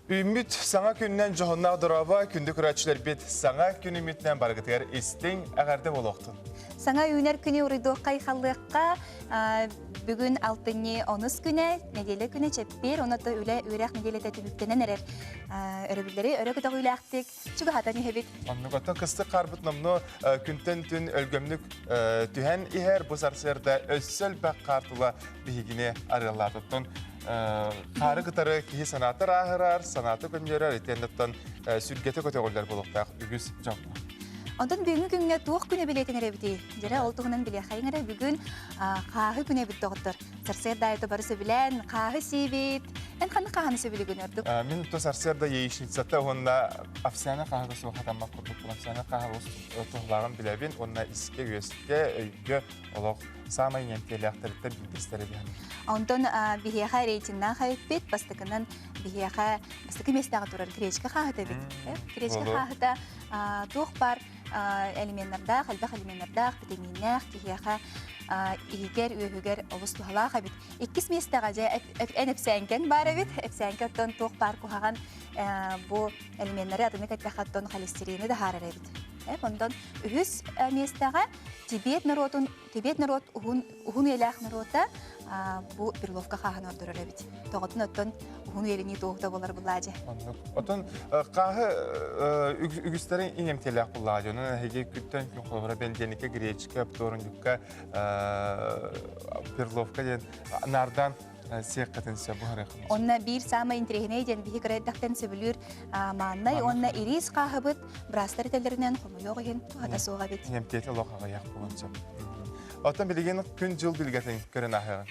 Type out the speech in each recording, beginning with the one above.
Ümit sana gündən johunnağı duraba kündü küraçılar bit sana gün ümitdən bargıtıyar istin ağarda boloqtun. Sana üner günü uridoqqa yxallıqqa bugün 6-10 güne, nedele güne çepir, ona da üle ürək nedele tətülüktenen erer. Örəbilləri örə qıdaq üləqdik, çünkü hatani hebit. Anlıqatan qısты qarbıt namnu küntən tün ölgömlük tühen iher bu sarsırda össöl bək qartıla bihigini arılar tuttun. Qarı qıtarı kihi sanatı rahırar, sanatı gönderer, etendikten sürgete kötəqoller buluqtaq, ügüz canlı. Ondan bugün günə tuğ günə biletin erebdi. Jara oltuğundan bile xayın era bugün qağı günə bit doğdur. Sarsır dayıda barısı bilen, qağı sivit. En qanı qağını sevili günördük. Min to sarsırda yeşnitsata onda afsana qağı soğatanma qurduq. Afsana qağı toğlağın bilebin, onda iske üyeske öygü oluq. Sama yenteliaqtarıqta bilgistere bihan. Ondan bihiyaqa reytindən xayıt bit, bastıqından bihiyaqa, bastıqı mesdağı durar, kireçka qağı da bit. Kireçka qağı da tuğ bar elementlerdə, xalbaq elementlerdə, vitaminlər, bihiyaqa ihiger, üyüger, olus tuğalağa bit. İkis mesdağı en epsənken var bit, epsənken tuğ bar kuhağan bu elementləri adını katlaxattan xolesterini da harar bit. Ondan ühüz mesdağı Tibet narod uhun elaq narodda bu birlovka xağın ördürür bit. Toğutun öttün uhun elini doğuda bolar bulacı. Oton qağı ügüstlerin inem telaq bulacı. Onun hege kütten kuqlara beldenike greçka, ptorunlukka, birlovka den nardan siyaqatın bu haraqın. Onna bir sama intrihine eden bihi qaraydaqtan söbülür mannay onna iris qağı bit brastları tellerinden qomuyoq egen tuğada soğa bit. Inem tete loqağa yaq bulanca. Oton bilgen gün jıl bilgatin görən ahığı.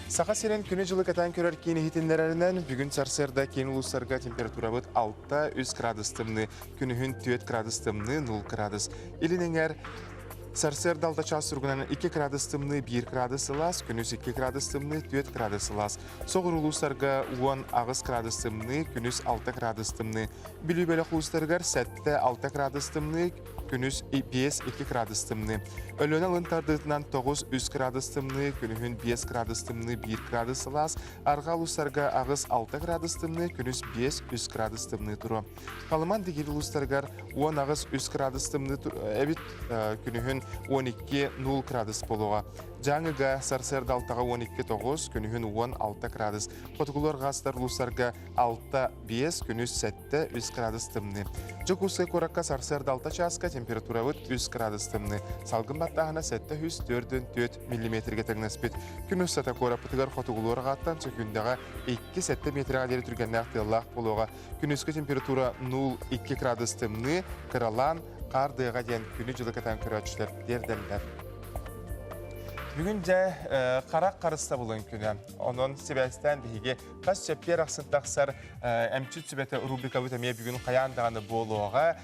Sağa siren günü жылы katan körər kini hitinlərərindən bugün sarsırda keni uluslarga temperatura bit 6-3 gradus tımны, günühün 4 gradus tımны, 0 gradus. İlinenger Sarsırda alta çağ sürgünən 2 gradus tımны, 1 gradus ılas, günüz 2 gradus tımны, 4 gradus ılas. Soğur uluslarga 10 ağız gradus tımны, günüz 6 gradus tımны. Bilübeli uluslargar 7-6 gradus tımны, günüz 5-2 gradus tımны. Ölüne alıntardıqdan 9-3 gradus tımны, günühün 5 gradus tımны, 1 gradus ılas. Arga uluslarga ağız 6 gradus tımны, günüz 5-3 gradus tımны turu. Kalıman digil uluslargar 10 ağız 3 gradus tımны turu. Evet, günühün 12-0 gradus boluğa. Жаңыга Sarsırda altağa 12-9, günühün 16 gradus. Kotukular gazlar uluslarga 6-5, günüz 7-3 gradus tımны. Jokusay korakka Sarsırda alta çağızka temperatura 3 gradus tımны. Salgın battağına 7-4 mm tegnesbet. Günüz sata korapıtıgar kotukular gazdan çökündəğe 2-7 metrə deri türgənlər tellaq boluğa. Günüzki temperatura 0-2 gradus tımны, kıralan qardığığa den günü жылы katan körəçlər derdenlər. Bugün de qarak qarısta bulun günü. Onun sebəstən bihigi qas çəpər axsıntaqsar əmçüt sübətə rubrika bütəməyə bugün qayandağını boluğa.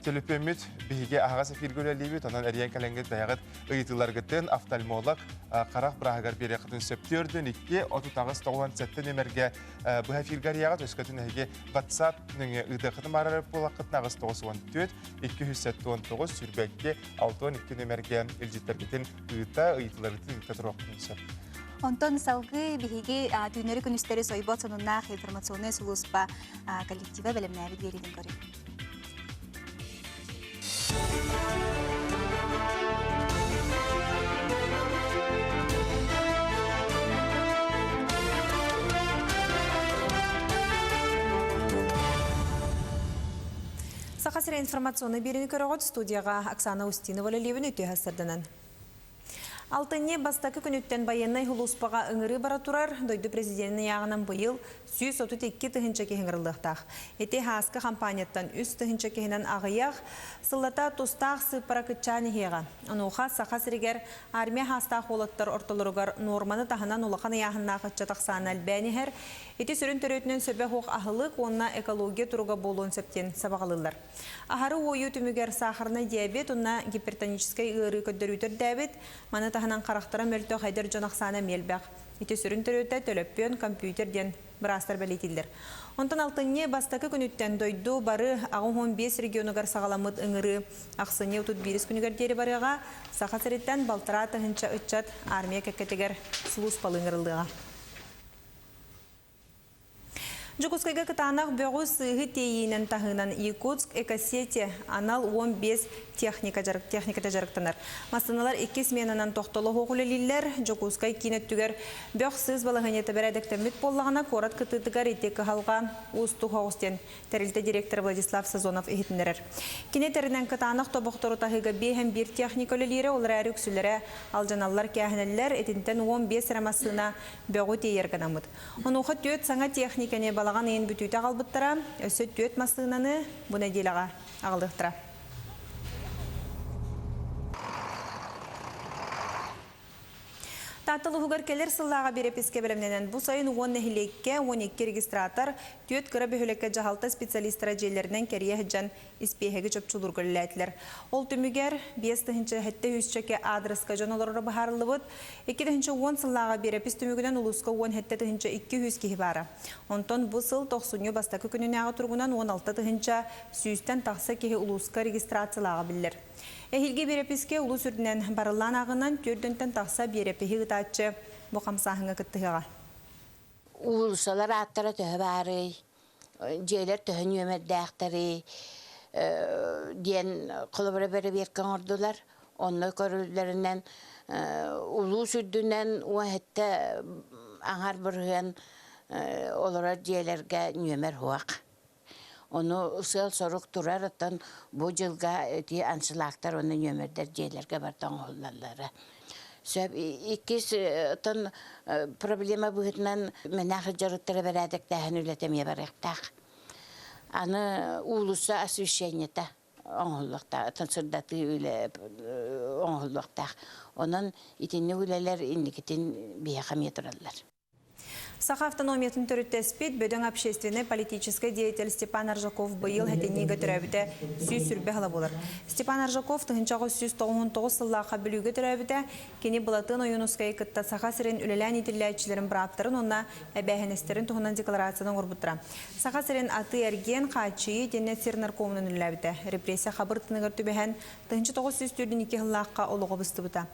Telefömüt bihigi ağası firgöləliybüt, onun əriyen kələnget dəyəqət ıyıtılar gıtın, oftalmolog qarak bırağıgar beri qıtın söptürdün 2-30-97 nömərgə bu həfirgar yağıt öskətün əgi WhatsApp nöngə ıdı qıtın mararıb bola qıtın ağız 94 279 sürbəkki 612 nömərgə ilcitlər gıtın ıyıtılar gıtın ıtıdır oqtun söp. Ondan salgı bihigi düneri günüsteri soybot sonunna informasyonu suluspa kollektiva bölümləri verilin görüyor. Сақасыр информационный беріні көріғыт студияға Оксана Устинова левін өте ғасырдынан. Алтынне бастақы күніттен байыннай хулуспаға ұңыры бара тұрар, дойды президентінің яғынан бұйыл 132 тұхынча кехіңірілдіқтақ. Эте хасқы компанияттан үз тұхынча кехінен ағыяқ, сыллата тұстақ сыпара күтчаны хеға. Онуға сақасырегер армия хастақ олаттар орталырығар норманы тағынан улақан яғынна қытча тақсаны әлбәнігер, эте сүрін төрөтінен сөбе хоқ ағылық, онына экология тұруға болуын сөптен сабағылылар. Ахары ойы түмігер сахарны диабет, онына гипертоническай ұйыры көддірутер дәбет, маны тағынан қарақтыра мөлті қайдар jonaqsana мелбәқ. Ете сүрін түрөті төлөппен компьютерден бірастар бәлетілдер. Онтан алтынне бастақы күніттен дойду бары ағын 15 регионығар сағаламыд ұңыры ақсыне ұтыд бирис күнігердері барыға сақа сәреттен балтыра тағынша үтчат армия кәккетігер сұлыс балыңырылдыға. Жукускайга кытанақ бөғі сығы тейінен тағынан Якутск экосети анал 15 техникада жарықтанар. Масыналар 2 сменанан тоқтылы хоғылелілер Жукускай кинеттігер бөғ сыз балағанеті бәрәдіктемет боллағына корат кытытығар етекі халға ұсту хоғыстен тәрілті директор Владислав Сазонов ехетіндерер. Кинетерінен кытанақ тобықтыру тағыға бейхен бір техникөлелері олар әрі үксілері алжаналар кәхінелілер етінтен 15 рамасына бөғі тейергінамыд. Онуға төт саңа техникане балаған ең бүтүйті қалбыттыра, өсі төт масынаны бұна делаға ағылықтыра. Татылы хугар келер сыллаға берепеске білімненен бұл сайын 10 нәхилекке 12 регистратор түйет кірі бөхілекке жағалта специалистара жерлерінен кәрие хыджан іспейхеге чөпчулур көліләйтілер. Ол түмігер 5-тіхінші хетті хүсчеке адреска жонолары бағарылы бұд, 2-тіхінші 10 сыллаға берепес түмігінен ұлысқа 10 хетті-тіхінші 2 хүскеге бары. Онтон бұл сыл 90 бастақы күніне ағы тұрғынан 16-тіхінші сүйістен тақса кеге ұлысқа регистрациялаға білдер. Эхилге берепеске улу сүрдінен барылан ағынан төрдінтен тақса берепехи ғытатшы бұқамсағыңа күттіғаға. Улусалар аттара төһө бары, жейлер төһө нөмердәқтары, диен қылыбыры бәрі беркен ордылар. Онны көрілдерінен улу сүрдінен уәхетті аңар бұрғын олар жейлерге нөмер хуақ. Onu ısıl soruk durar atan bu yılga diye ansılaklar onu nömerder şeylerge bardan oğulları. Söp ikiz atan problema buhutman menahı jarıtları beradik dahan ületemeye baraktak. Anı ulusa asvişeniyete oğullukta, atan sırdatı üle oğullukta. Onun itinli üleler indikitin biyakam yatırırlar. Саха автономиятын төрүттеспит бөдөң общественный политический деятель Степан Аржаков быйыл хәтенниге төрәбите сүй сүрбе хала булыр. Степан Аржаков тыгынчагы 199 сыллака билүүгө төрәбите кени булатын оюнускай кытта саха сирен үлелән итилләчләрен браптарын онна әбәһенестерин тугынан декларацияны урбуттыра. Саха сирен аты эрген качы денет сирнар комунун үләбите. Репрессия хабыртыныгыр түбәһән 1942 сыллакка олугы быстыбыта.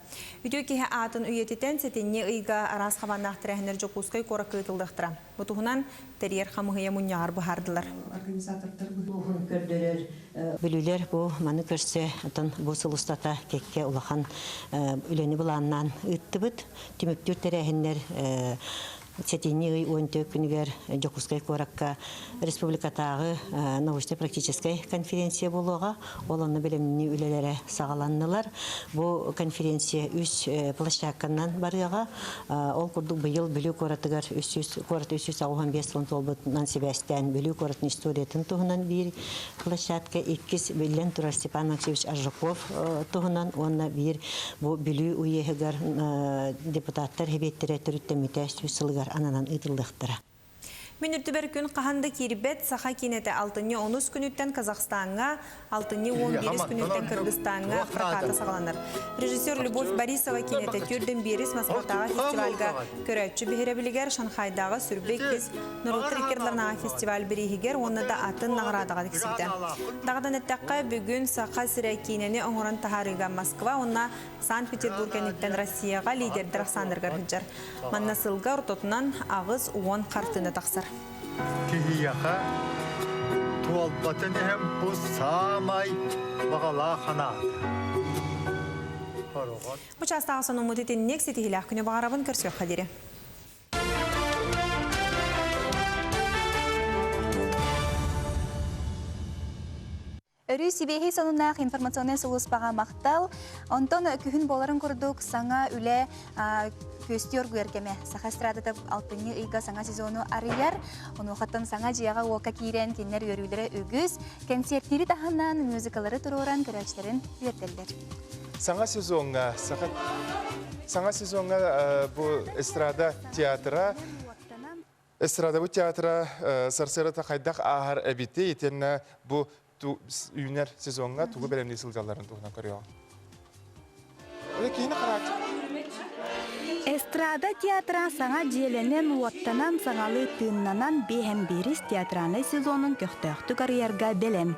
Видео кеһә атын үйететен сетенне ыйга арас хабаннак трәһнер жокускай коракы тылдыктыра. Бутугунан терьер хамыгыя муньяр бахардылар. Билүүлер бу маны көрсө атын бу сылыстата кекке улахан үлени буланнан ыттыбыт түмөктүр терехиннер Сетини уонтөк күнүгер Жокускай коракка республикатагы научно-практический конференция болуга олонны билимни үлелере сагаланнылар. Бу конференция үс площадканан барыга ол курдук быйыл билүү коратыгар 315 тонн толбутнан себестен билүү коратын историятын тугунан бир площадка 2 билен Турар Степан Максимович Аржаков тугунан онна бир бу билүү уегер депутаттар хебеттере төрүттемите сылыгар ананан ытылдыктыра. Минүттүбер күн каханды кирбет саха кинете 6-10 күнүттен Казахстанга, 6-11 күнүттен Кыргызстанга проката сагаланар. Режиссер Любовь Борисова кинете түрден берис Москвадагы фестивальга көрөчү бехеребилигер Шанхайдагы сүрбеккиз Нурутрикерларна фестиваль беригер онда атын наградага диксибде. Дагыдан эттекка бүгүн саха сире кинени оңорон тахарыга Москва, онна Санкт-Петербургтен Россияга лидердер Александр Гархаджар. Маннасылга ортотунан агыз 10 картыны таксар. Кихияха туалбатын hem bu самай бағала хана. Bu çastağı sonu muditin nekseti hilah günü bağırabın körsüyor hadiri. Өрі сибейхи сонунақ информационный соғыспаға мақтал. Онтон күхін боларын күрдік саңа үлі көстер көргеме. Саха страдатып алтыны үйга саңа сезону арыяр. Оны оқаттан саңа жияға оқа кейрен кеннер өрілері өгіз. Концерттері таханнан музыкалары тұроран көрәчтерін үйертелдер. Саңа сезонга бұл эстрада театра Эстрада бұл театра сарсыры тақайдақ ағар әбітті етенна бұл үйінер сезонға туғы бәлемді сылжаларын туғынан көріға. Кейіні қарат. Эстрада театра саңа желенен уаттанан саңалы тыыннанан бейхем беріс театраны сезонын көқтөқтү карьерга белем.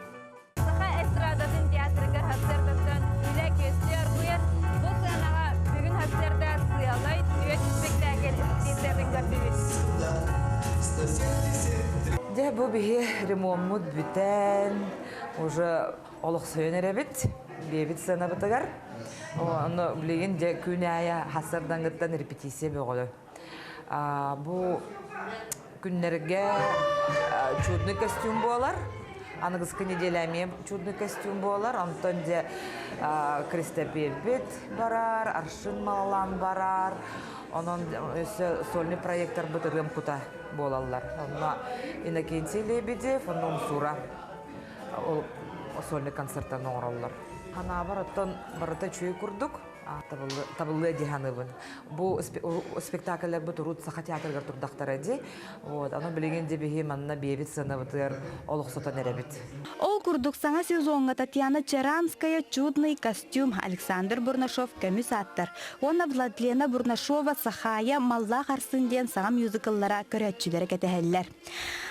Саха эстрадатын театрыга хапсердаттан үлі көстер бұйыр. Бұл сынаға бүгін хапсерда сыялай, түйет спектакль істесердің көрдіңіз. Де бу бихи ремонт бүтән, уже олық сөйен әрәбет, бейбет сана бұтығар. Оны білеген де күнәя хасардан ғыттан репетиция бөғілі. Бу күннерге чудный костюм болар. Анығызқы неделяме чудный костюм болар. Антон де крестопельбет барар, аршын малалан барар. Onun сольный проекттар бұтырым құта болалар. Онна Иннокентий Лебедев, onun Сура сольный концерттан оңыралар. Ана бараттан барата чүй күрдік, табылы диханыбын. Бұл спектакльлер бұтырут сақа театргар тұрдақтар әді. Аны білеген дебеге манна бейбет сыныбытыр олық сотан әрәбет. Ол күрдік саңа сезонға Татьяна Черанская чудный костюм Александр Бурнашов көміс аттыр. Оны Владлена Бурнашова сахая малла қарсынден саңа мюзикаллара көрәтчілері кәтәхәлілер.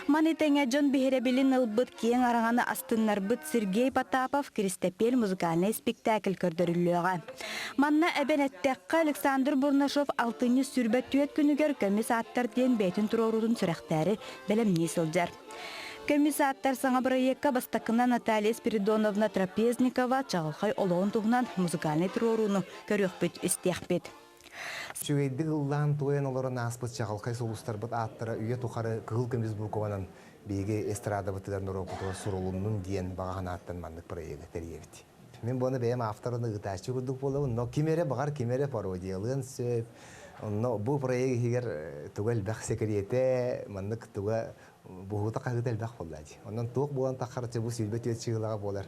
Манетеңе Джон Бехеребелин ылбыт кейін арағаны астынлар бұт Сергей Потапов Кристопель музыкальный спектакль көрдіріліға. Манна әбен әттәққа Александр Бурнашов алтыны сүрбәт түйет күнігер көміс аттар ден бәйтін тұрорудың сүрәқтәрі бәлемне сылжар. Көміс аттар саңа проектқа бастақына Наталья Спиридоновна Трапезникова чағылқай олауын тұғынан музыкальный тұроруны көріқпет істеқпет. Шүгейді ғылдан туен оларын аспыт чағылқай солыстар бұт аттыра үйе тұқары ғыл көміз бұлкованын бейге эстрада бұттыдар нұру бұтығы сұрылының дейін бағаған аттан мандық проекті тәребет. Мен бұны бәйім авторыны ғыташчы күрдік болуын, но кемере бағар кемере пародиялығын сөп. Бұл проекті егер түгіл бәқ секреті мандық түгі бұғыта қағыт әлбәқ болады. Онан туық болан таққарытшы бұл сүйбет өт шығылаға болар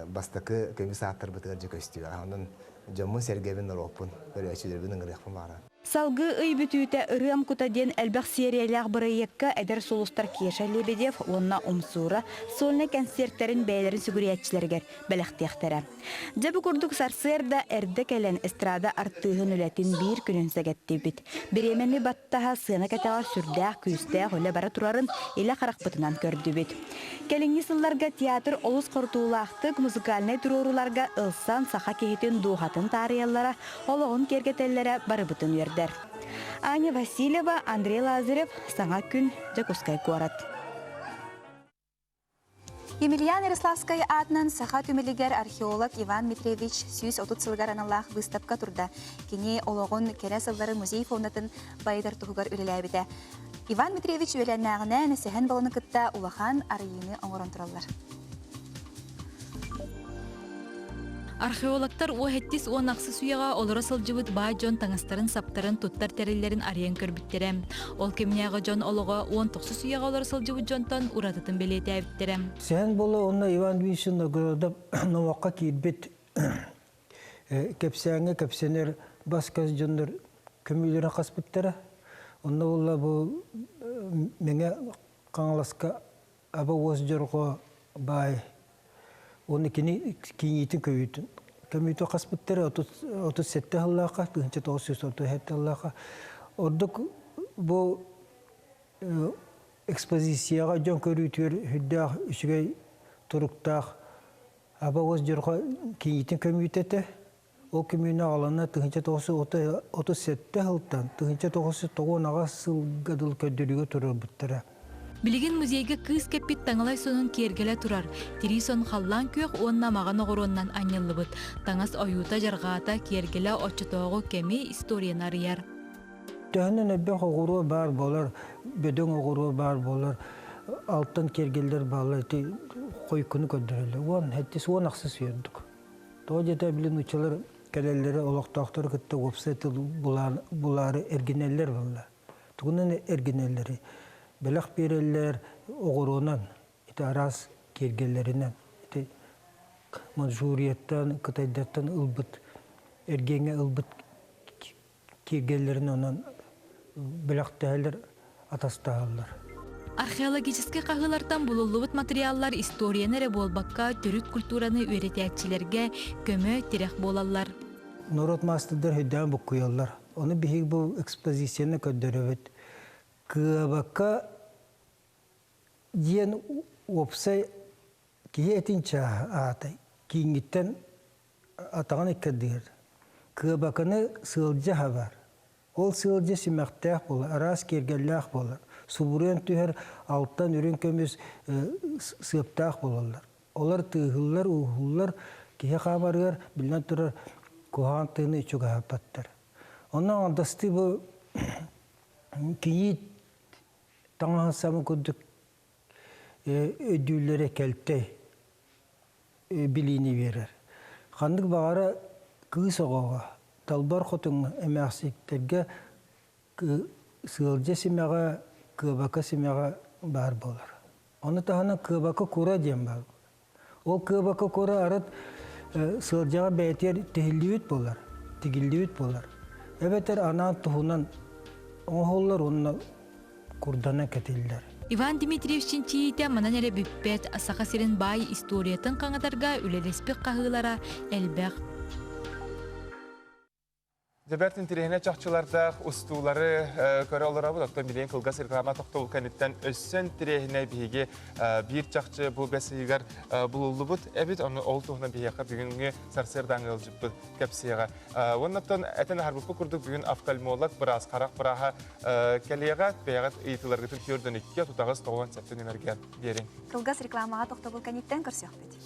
бастықы көміз аттыр бұтығыр жүк өстігі. Жамын сәргәбін ұропын, көрәчілербін ұңғырықпын бара. Салгы ый бүтүйті ырым кутаден әлбәқ сериялях бұрайекка әдір солустар Кеша Лебедев, онна Умсура, солны концерттерін бәйлерін сүгіриятчілергер бәліқтияқтары. Жабы күрдік сарсырда әрді кәлін эстрада арттығын үләтін бір күнін сәгәтті біт. Біремені баттаға сына кәтағар сүрдәқ, күйістәқ өлі бара тұрарын елі қарақпытынан көрді біт. Кәліңі сылларға театр олыс қортуылақтық музыкальный тұроруларға ылсан сақа кейтін дуғатын тариялара, олығын кергетеллері барыбытын өрді. Аня Васильева, Андрей Лазарев, саңа күн Жакускай город. Емельян Ярославскай атынан саха түмелігер археолог Иван Митревич сүйіз отут сылғар аналақ выставка тұрда. Кене олығын кәрі сылдары музей фонатын байдар тұғығар үлеләбіді. Иван Митревич өләннағына нәсіхін балыны күтті улахан арыйыны оңырын тұралар. Археологтар о хеттис о нақсы суяға олыра сылжыбыт бай жон таңыстарын саптарын туттар тәрелерін ариян көрбіттерем. Ол кемняға жон олыға 19 суяға олыра сылжыбыт жонтан ұратытын белеті әбіттерем. Сен болы онна Иван Вишин наградап намаққа кейбет кәпсәңі кәпсәнер басқаз жондар көмейлері қаспыттары. Онна олла бұл меңе қаңыласқа аба оз жорға бай. Оны кенейтін көйітін. Көмейті қаспыттары 37 ғыллаға, 1937 ғыллаға. Ордық бұл экспозицияға жон көрійтер хүддәқ үшігей тұрықтақ аба оз жырға кенейтін көмейтеті. Ол көмейін ағалана 1937 ғылттан 1909 сылғадыл көддірігі тұрыр бұттыра. Билигин музейге кыз кеппит таңалай сонун кергеле турар. Тирисон халлан көк онна маған оғыроннан аньылыбыт. Таңас оюта жарғата кергеле очытоғы кеми историян арияр. Тәхінен әббен оғыруы бар болар, бөдің оғыруы бар болар, алтын кергелдер балар, қой күні көндірілі. Он әттес он ақсы сүйердік. Тоғы жета білін ұчылар кәлелері олықтақтар күтті опсайты бұлары әргенелер болар. Тұғынан әргенелері. Белақ берелер оғыруынан, арас кергелерінен, манжурияттан, қытайдаттан ұлбыт, әргенге ұлбыт кергелерін онан белақ тәлер атастағалар. Археологический қағылардан бұлылыбыт материаллар историяны болбаққа түрік культураны өретәкчілерге көмі терек болалар. Нұрот мастыдар хүдден бұл құялар. Оны бейік бұл экспозицияны көддірі Кыбака ден опсай киетин чаа атай кингиттен атаган эккедер. Кыбаканы сылжа хабар. Ол сылжы симақтақ болар, арас кергеллақ болар. Субурен түйер алттан үрін көміз сыптақ болалар. Олар тыгыллар, уғыллар, кие қабарғар, білген тұрар куған тыны үчігі апаттар. Онан андасты бұл кейі таңған самы күдік өдүллері кәлтті біліні берер. Қандық бағара кыз оғаға, талбар қотың әмәқсіктерге сылжы семеға, кыбака семеға бар болар. Оны тағана кыбака кура дем бар. Ол кыбака кура арат сылжыға бәйтер тегілдеуіт болар, тегілдеуіт болар. Әбәтер анан тұхынан оңғолар онына курдана кәтелдер. Иван Дмитриевичin чиите манан эре бүппет асака сирин бай историятын каңатарга үлелеспек кагылара элбек. Дебертин тирехине чакчыларда устуулары көрө олорабы доктор билен кылгас реклама токтол канеттен өссөн тирехине биге бир чакчы бу бесигер булулубут эбит оны ол тугна бияка бүгүнгү сарсердан ылжыппы кепсияга. Оннотон этен харбупу курдук бүгүн офтальмолог бираз карак бираха келега беягат ыйтыларга төрдөн 2 тутагыз 97 нөмерге берин. Кылгас рекламага токтол канеттен көрсөкпүт.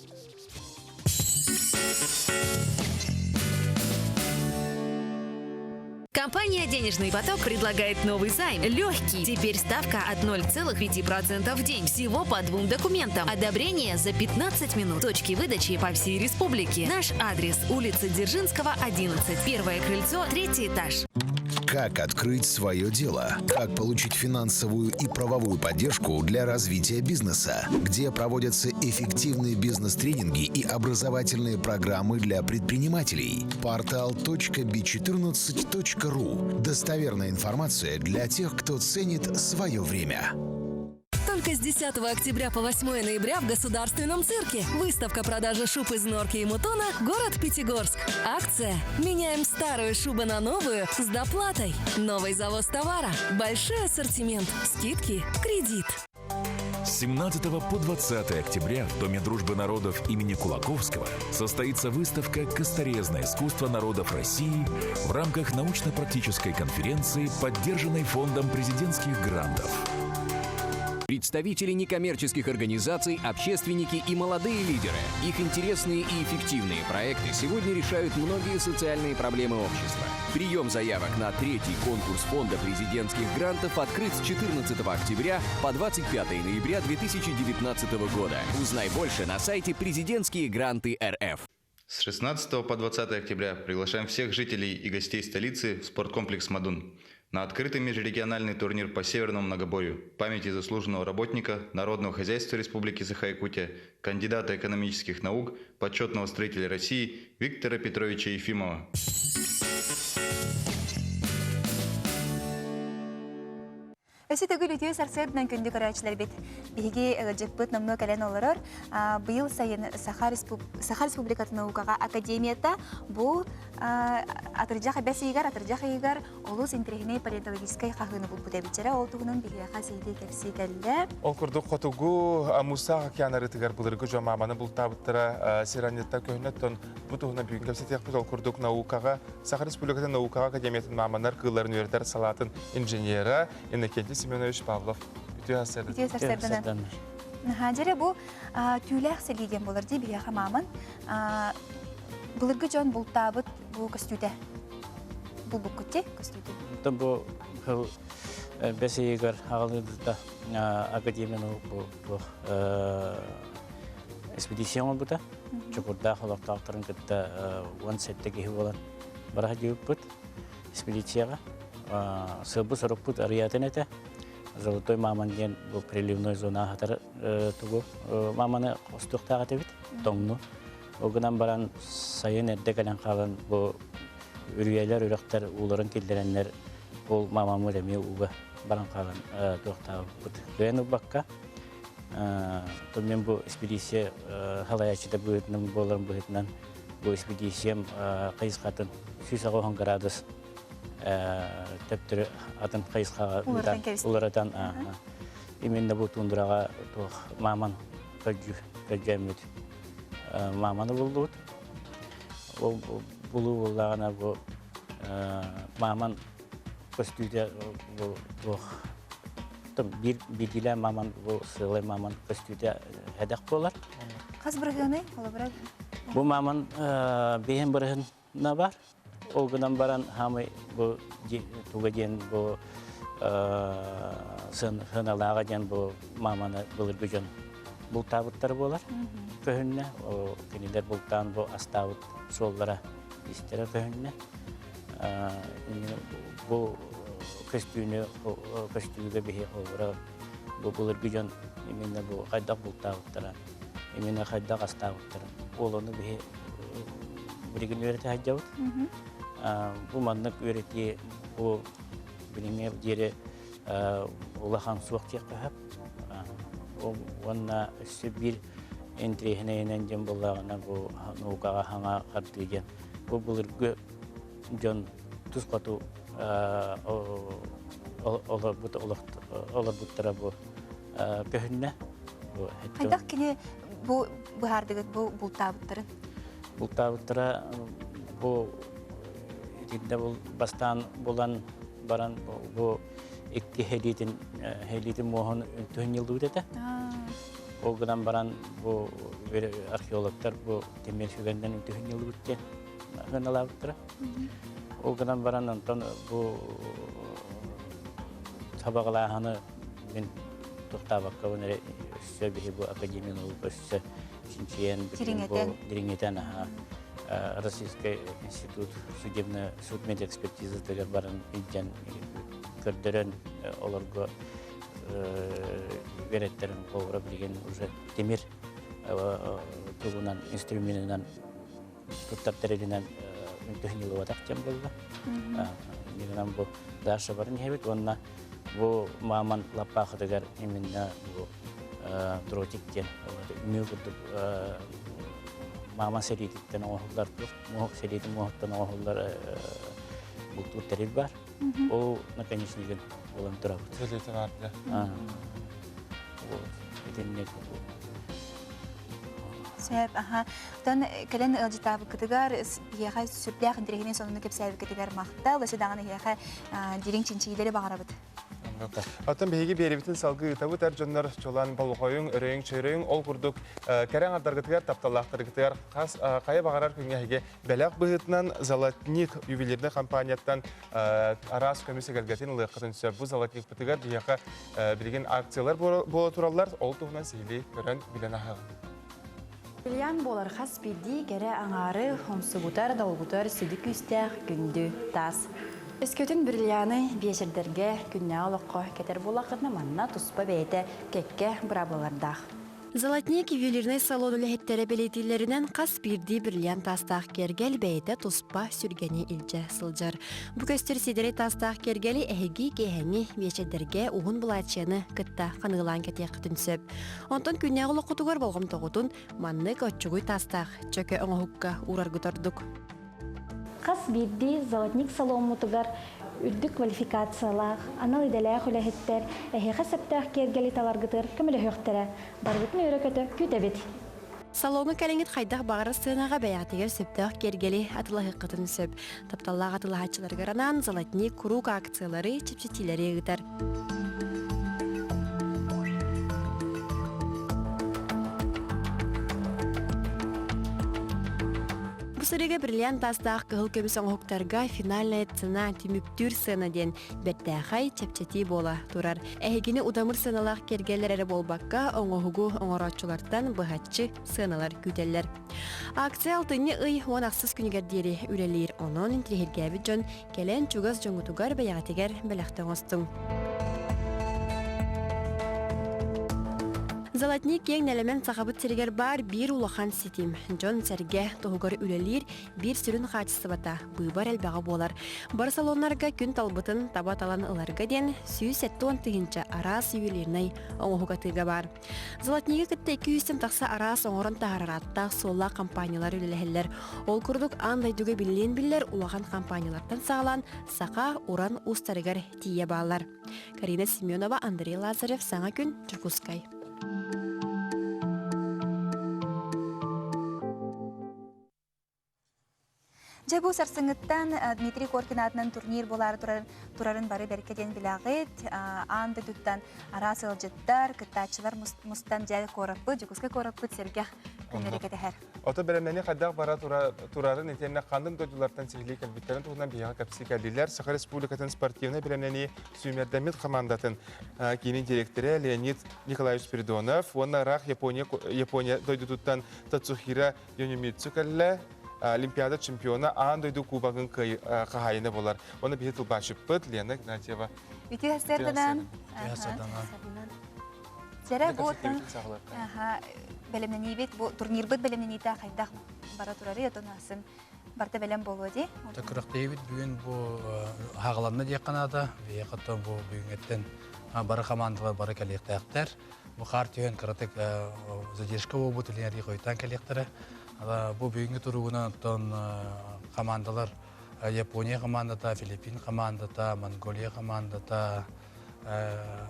Компания «Денежный поток» предлагает новый займ. Легкий. Теперь ставка от 0,5% в день. Всего по 2 документам. Одобрение за 15 минут. Точки выдачи по всей республике. Наш адрес – улица Дзержинского, 11. Первое крыльцо, 3-й этаж. Как открыть свое дело? Как получить финансовую и правовую поддержку для развития бизнеса? Где проводятся эффективные бизнес-тренинги и образовательные программы для предпринимателей? Портал .b14.ru. Достоверная информация для тех, кто ценит свое время. Только с 10 октября по 8 ноября в Государственном цирке. Выставка продажи шуб из норки и мутона, город Пятигорск. Акция «Меняем старую шубу на новую с доплатой». Новый завоз товара, большой ассортимент, скидки, кредит. С 17 по 20 октября в Доме дружбы народов имени Кулаковского состоится выставка «Косторезное искусство народов России» в рамках научно-практической конференции, поддержанной Фондом президентских грантов. Представители некоммерческих организаций, общественники и молодые лидеры. Их интересные и эффективные проекты сегодня решают многие социальные проблемы общества. Прием заявок на 3-й конкурс Фонда президентских грантов открыт с 14 октября по 25 ноября 2019 года. Узнай больше на сайте «Президентские гранты РФ». С 16 по 20 октября приглашаем всех жителей и гостей столицы в спорткомплекс «Мадун» на открытый межрегиональный турнир по северному многоборью в памяти заслуженного работника Народного хозяйства Республики Саха-Якутия, кандидата экономических наук, почетного строителя России Виктора Петровича Ефимова. Өсі төгіл өтеу сарсырдынан күнді көрәчілер бет. Беге жекпіт намны кәлен олырыр. Бұйыл сайын Саха Республикаты наукаға академията бұл атыржақ бәсейгар, атыржақ егар олыс интерегіне палеонтологическай қағыны бұл бұд әбітчері. Ол тұғының беге қасейді кәпсей кәлі. Ол күрді қотуғу Муса океанары тігар бұлырғы жомаманы бұл табыттыра сиранетта көхінеттон бұл тұғына бүгін кәпсетек бұд. Ол күрдік наукаға, Саха Республикаты наукаға академиятын маманар қыларын өрдер салатын инженері Иннокентий Семенович Павлов. Үтіу сарсырдынан. Жәрі бұл түйіләқ сәлейден болыр дей бейеға мамын. Бұлырғы жон бұл табыт бұл көстүйді. Бұл күтте көстүйді. Бұл бәсейгер ағалыдыда академияны бұл экспедицион бұда. Чұқырда қолақтақтырын күтті 10 сәттегі болан бараға дейіп бұд экспедицияға. Сылбы сұрық бұд ариятын әті. Золотой маман ден бұл приливной зона қатары тұғы маманы ұстықтаға тәбет, тоңны. Оғынан баран сайын әрді кәлін қалын бұл үрейелер, үріқтер, ұлырын келдеренлер бұл мамамы дәме ұға баран қалын тұқтағы бұд. Дүйен ұбаққа мен бұл экспедиция қалаячыда бұғытының боларын бұғытынан бұл экспедициям қайысқатын 190 градус тәптірі атын қайысқаға ұларадан именно бұл туындыраға маман көджәмет маманы болды. Бұлы болағына бұл маман костюде бу там бидиле маман бу сылы маман костюде хедек болар. Қас біргені, қолы Бу маман бейін бірігін бар. Ол гынан баран хамы бу туга ден бу сыналаға ден бу маманы бұлыр бүжін бұлтабыттар болар. Көхінне, кенелер бұлтан бу астабыт соллара истері көхінне. Бу көстүйіге бейі олғыра бұлыр бүжін именно бу қайдақ бұлтабыттара. Именно қайдақ астабыттара. Ол оны бейі бірігін өреті хаджауыт. Бу маннык өреті бу біліңе дері улахан суақ тек қағап. Онна үсі бір энтрихінейінен жен болағына бу науқаға хаңа қардыген. Бу бұлырғы жон тұз қату олар бұттыра бу көхінне. Қайдақ кені бұхардығыт бұлтабыттырын? Бұлтабыттыра бу Tidde bastan bulan baran bu iki helitin mohon tühün yıldı ödedi. O günden baran bu arkeologlar bu temel şügenden tühün yıldı ödedi. Hınalar ödedi. O günden baran ondan bu tabaklarını ben tutabakka bunları söyledi bu akademiyen olup üstü Шинчиен Дирингетен Российский институт судмедэкспертизы тегер барын илден көрдөрөн олорго вереттерин колгора билген уже темир тулунан инструментинен туттартеринен төхнилу ватакчан болду. Мигран бу даша барын хебит онна бу маман лаппах тегер именно бу тротиктен мюгуд мама серититтен оолдар тур мох серити мохтан оолдар бу туттарил бар. О наконечниген болан турабы. Сөйлейтін арды. Сөйіп, Тон кәлен ұлжытабы күтігар, ехай сүрдәқ інтерегінен сонуны кеп сәйбі күтігар мақта, олысы дағаны ехай дирин чинчигелері бағарабыд. Атын бейге беребітін салғы ұтабы тәр жонлар чолан балуқойың, өрейің, чөйрейің, ол күрдік кәрәң ардарғытығар, тапталақтырғытығар, қайы бағарар күнгеге бәләқ бұғытынан Золотник ювелирді компанияттан арас көмесі кәлгәтін ұлыққытын сөп. Бұл Золотник бұтығар бейеқа білген акциялар бола туралар, ол тұғынан сейлі көрін білен ағығын. Билян болар хас биди кере аңары хомсубутар далгутар сидик үстәк күнді тас. Өскөтін бирлияны бешердерге күнне алыққа кетер болақытны манна туспа бәйті кекке бұрабылардақ. Золотник ювелирный салон үләхеттері белетилерінен қас бірді бірлиян тастақ кергел бәйті туспа сүргені илже сылжар. Бұ көстер седері тастақ кергелі әйгі кейхәңі бешердерге уғын бұлатшыны күтті қанығылан кетек түнсөп. Онтон күнне ғылы құтығыр болғым тоғытын манны көтчігуй тастақ чөке оңғыққа ураргытардық. Қас бірді Золотник салон мұтығар үрдік квалификациялақ, анал иделәқ үләхеттер, әхеға сәптәқ кергелі таларғытыр көмілі хөқтірі, барғытын өрі көті күтәбет. Салоңы кәлеңіт қайдақ бағыры сынаға бәяқтығыр сөптәқ кергелі атылығы қытын сөп. Тапталлақ атылығатшыларғаранан Золотник круг акциялары чепчетилері ғытар. Бұсырыға бірлиян тастақ қығыл көміс оңғықтарға финальная цена түміптүр сына ден бәртәғай чепчети бола тұрар. Әйгені удамыр сыналақ кергелер әрі болбаққа оңғығу оңғыратшылардан бұғатшы сыналар күтелер. Акция алтыны ұй онақсыз күнігердері үлелер оның интрихергәбі жон кәлен чугас жоңғытуғар бәяғатегер бәліқтің остың. Золотник ең нәлемен сақабыт сергер бар бір улахан сетим. Жон сәрге тоғығыр үлелер бір сүрін қатысы бата, бұйбар әлбәға болар. Бар салонларға күн талбытын табат алан ыларға ден сүйіс әтті онтығынша арас ювелирнай оңғығатыға бар. Золотнигі күтті 200 тақса арас оңырын тағараратта солла компаниялар үлеләхелер. Ол күрдік андай дүге білген білер улахан компаниялардан сағалан сақа уран ұстарығар тие балар. Карина Семенова, Андрей Лазарев, Саңа күн, Чуркускай. Жабу сарсыңыттан Дмитрий Коркин атынан турнир болары турарын бары беркеден билағыт, анды дүттан ара сылжыттар, кыттачылар мустан жәл кораппы, жүкізгі кораппы сергех көнерекеті әр. Ота бәрәмнәне қадақ бара турарын етеніне қандың дойдулардан сігілі кәлбеттерін туғынан бияға кәпсі кәлділер. Сақар Республикатын спортивны бәрәмнәне Сүймердамет командатын кейінің директоры Леонид Николаевич Спиридонов, оны рақ Япония дойдудуттан Тацухира Йонемитсу кәлі Олимпиада чемпионы аан дойду кубағын қағайыны болар. Оны бейі тұлбашып бұд, Лена Игнатьева. Үті әстердінен. Зәрі бұттың бәлемнен ебет, турнир бұд бәлемнен еті қайдақ бара тұрары етін асын барда бәлем болу де. Тәкіріқті ебет бүгін бұл хағаланны дек қанада, бейқаттан бұл бүгін еттен бары командалар, бары кәлектәқтер. Бұл қар түйен қыратық задержка болу тілінері қойттан кәлектері. Бұл бүгінгі тұруғынан командалар Япония командата, Филиппин командата, Монголия командата,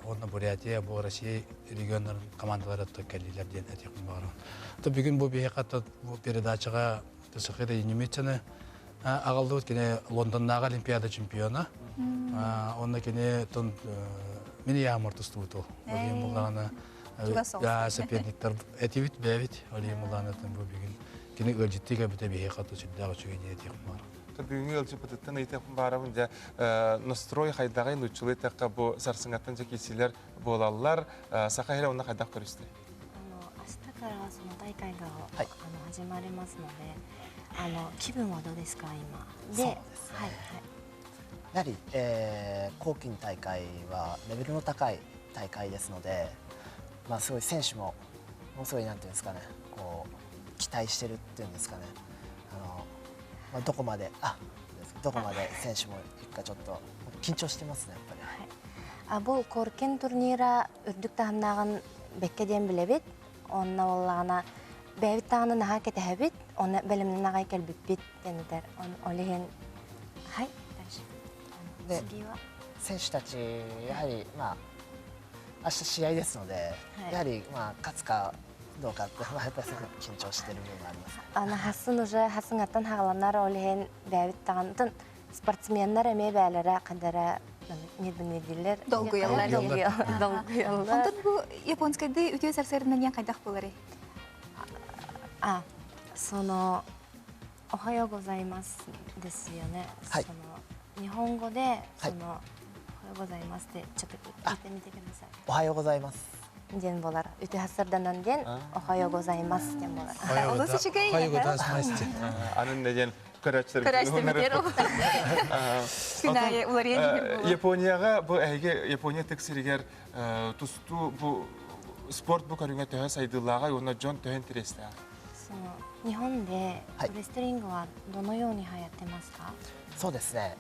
онна Бурятия, бұл Россия регионларын командалары кәлілер ден әтекін бағырын. Бүгін бұл бейқатты передачаға тұсықыры Немецияны ағалды өткене Лондоннағы Олимпиада чемпионы. Онна кене мені яғмыр тұсты бұтыл. Олейм бұлағына соперниктер әтевет бәвет. Олейм бұлағына бұл бүгін. Кені өлжеттігі біте бейқатты сүлдағы чөгене әтекін бағырын. Бүгінгі өлчі бұтыттың әйтекін барабын настрой қайдағай нүтчілі тәққа бұл сарсыңаттан жекесілер болалар. Сақа хелі онына қайдақ көрісті? 明日からはその大会が始まりますので、気分はどうですか今？そうですね。やはり後期大会はレベルの高い大会ですので、すごい選手もものすごいなんていうんですかね、こう期待してるっていうんですかね。どこまで選手もいくかちょっと緊張してますねやっぱり。Бұл коркен турнира үрдік тағымнағын бәккеден білебет, онна олағына бәйбіт тағыны наға кетәбет, оны бәлімні нағай кәлбіп бет денедер. Олеген,はい、次は選手たち、やはり明日試合ですので、やはり勝つかどうかってやっぱり緊張してる部分があります。Хасын уже хасыңаттан хағаланар олеген бәйбіт тағындың спортсменнар әме бәлері қадары неділер. Долгу яллар. Онтан бұл японскайды өте сарсарынан ең қайдақ болары? そのおはようございますですよね。日本語でそのおはようございますってちょっと聞いてみてください。おはようございます。Ден болар. Үті хасырданан ден, охайо гозаймас ден болар. Олысы шүгей? Охайо гозаймас ден. Анын неден көрәчтер. Көрәчтер бітер ол. Күнәйе, олар ең Японияға, бұл әйге Япония тексерігер тұсту бұл спорт бұл көріңе төхі сайдылаға, оны жон төхін тересті. 日本でレスリングはどのように流行ってますか？そうですね。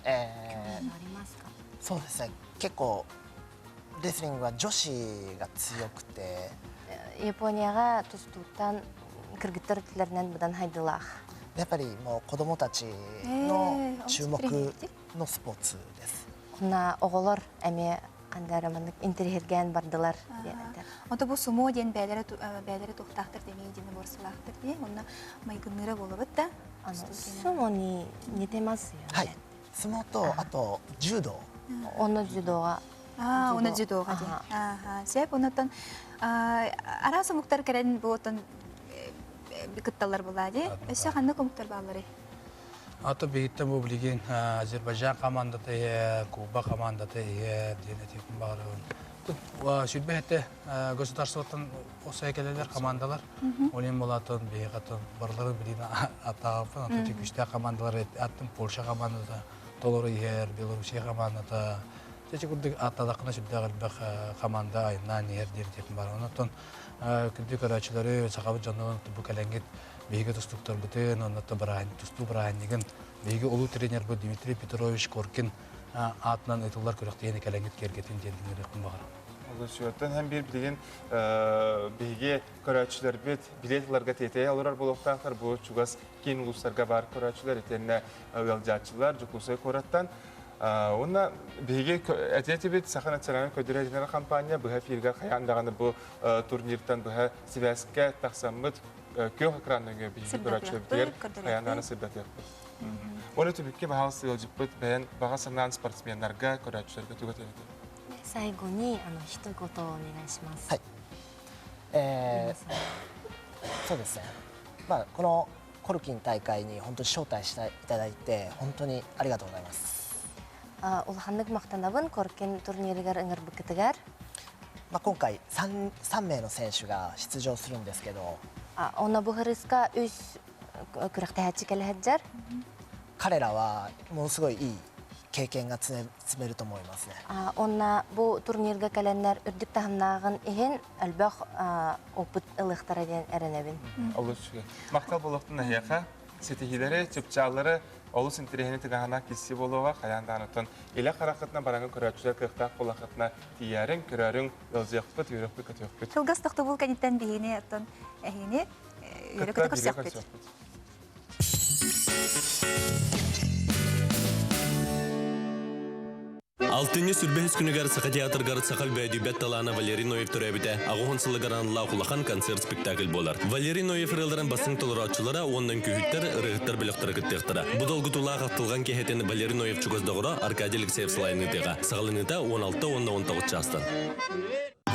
そうですね。結構 レスリングは女子が強くて、Японияға тұстуттан кыргыттар бұдан хайдылақ. やっぱりもう子供たちの注目のスポーツです。こんなоғылар әме қандарымындық интерхерген бардылар. Онда бұл сумо ден бәлері тоқтақтыр демей дені борсылақтыр де, онда майгыныры болып өтті. 相撲に似てますよね。はい。相撲とあと柔道。柔道が оны жүдоға де. Сәп, онытын арасы мұқтар кәрін бұғытын күтталар болады. Өсі қанды көміктар бағалары? Аты бейттен бұл білген Азербайжан командаты, Куба командаты дене текін бағалары. Сүрбе әтті государствоттан осы әкелелер командалар. Олен болатын, бейқатын, барлары білген атағапын. Аты текүшті командалар әттім Польша командаты, Толоры ер, Белорусия командаты. Тече күрдік атадақына сүрді ғалбақ команда айынан ер дертетін бар. Онықтан күрдік арачылары сақабы жануын бұл кәләңгет бейгі тұстықтар бұтын, онытты тұсту бірағанеген бейгі ұлу тренер бұл Дмитрий Петрович Коркин атынан айтылар көріқтейені кәләңгет кергетін дендіңері құн бағыр. Ол сөйттен әм бір білген бейге көрәтшілер бет билетларға тетей алырар болуқтақтар бұл чугас кейін ұлыстарға бар көрәтшілер етеніне ұялжатшылар жүкусай көраттан. Онна бейге әтеті бет сақан әтсәләні көдірәдінер компания бұға фиргар қаяндағаны бұл турниртан бұға Сибәске тақсамыд көк экранныға бейге көрәтшілер бітер қаяндағаны сырдат етті. Оны түбікке бағал сығылжып бұд бәйін баға санаған спортсменларға, көрәтшілерге түгет елді. 最後に一言お願いします。はい。そうですね。まあこのコルキン大会に本当に招待していただいて本当にありがとうございます。Улханнык мақтанабын Коркин турниригер ыңыр быкытыгар. まあ今回3名の選手が出場するんですけど、Ona bu hırıska üs kürəkte kelehedjar. 彼らはものすごいいい経験が積めると思いますね。Ona bu turnirga kelenler ürdük tahamnağın ihin albaq oput ılıqtara den erenebin. Olur şükür. Maqtal boluqtun nahiyaka, setihilere, tüpçaları, olus interehini tıgahana kessi boluğa, kayandanıtın. Ele qarakıtına barangı körətçüler kıqtaq bolaqıtına tiyarin, körərin, yolzuyaqpıt, yürüqpıt, kötüqpıt. Kılgaz toxtu bul kanitten bihini atın ehini yürüqtü kırsaqpıt. Алтыны сүрбәһис күнігер сақа театргар сақал бәйдүбәт талана Валерий Ноев түрәбіті ағуын сылығаран лақулақан концерт спектакль болар. Валерий Ноев рылдарын басың толыратчылара онның күйіттер, рығыттар біліқтірі күттіқтіра. Бұдол ғытулаға ақтылған кехетін Валерий Ноев чугаздағыра Аркадий Алексеев Слайныдыға. Сағалыныта 16-19 частан.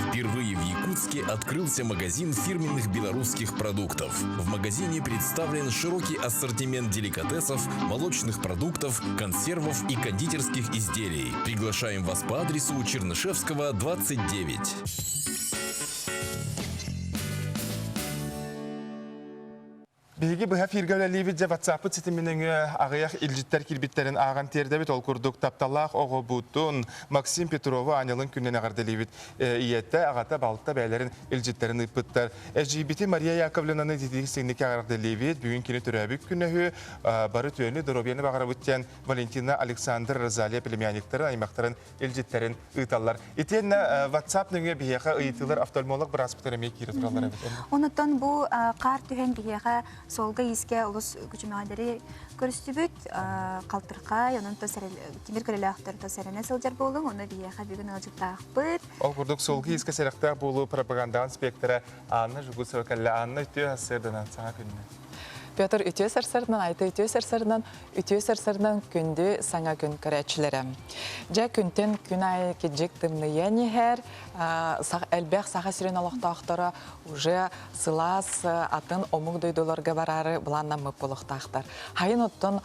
Впервые в Якутске открылся магазин фирменных белорусских продуктов. В магазине представлен широкий ассортимент деликатесов, молочных продуктов, консервов и кондитерских изделий. Приглашаем вас по адресу Чернышевского, 29. Беги бұға фиргәләлейбіт жа WhatsApp-ы сетімінің ағаяқ илжіттер кірбіттерін аған тердебіт ол күрдік тапталақ оғы бұтын Максим Петровы анылын күннен ағардалейбіт иетті ағата балықта бәйлерін илжіттерін ұйпыттар. Әжейбіті Мария Яковленаны дедегі сеңдеке ағардалейбіт бүгін кені түрәбік күннәхі бары түйені дұробияны бағара бұттен Валентина Александр Розалия племянниктарын аймақтарын илжіттерін ұйталар. Етен WhatsApp-ныңы бейеға ұйтылар офтальмолог бір аспытарымен кері тұралар әбіт. Онытын бұл қар түйен бейеға солга иске улус күчүмәдәре көрүстүбүт калтырка онун тимир көрөлөктөр тосерене сылжар болдуң оны бияха бүгүн алжыктакпыт ол курдук солга иске серактак болуу пропаганда инспектору Анна Жугусова-Калле Анна үтө асырдан сага күнү Петр үтө сарсарынан айты үтө сарсарынан күндү саңа күн көрәчләре. Жа күнтен күн айы кеджек тымные нехер, әлбәқ саға сирен алақтақтары уже сылас атын омуг дойдуларга барары бұланна мұп болықтақтар. Хайын оттын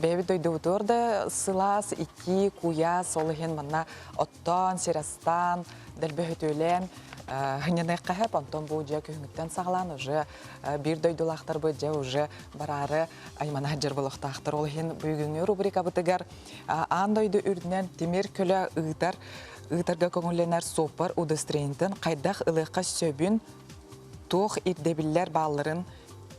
бәйбі дойдуыдырды сылас ики куя солығын манна оттан, серастан, дәлбі өтөлем, Хынене қағып, антон бұл жа күйіңіттен сағылан, уже бір дойдулақтар бұл жа уже барары аймана жыр болықтақтар. Ол хен бүгінгі рубрика бұтығар андойды үрдінен темір көлі ұйтарға көңіленер сопар удыстрейінтін қайдақ ұлыққа сөбін тоқ ирдебілер балларын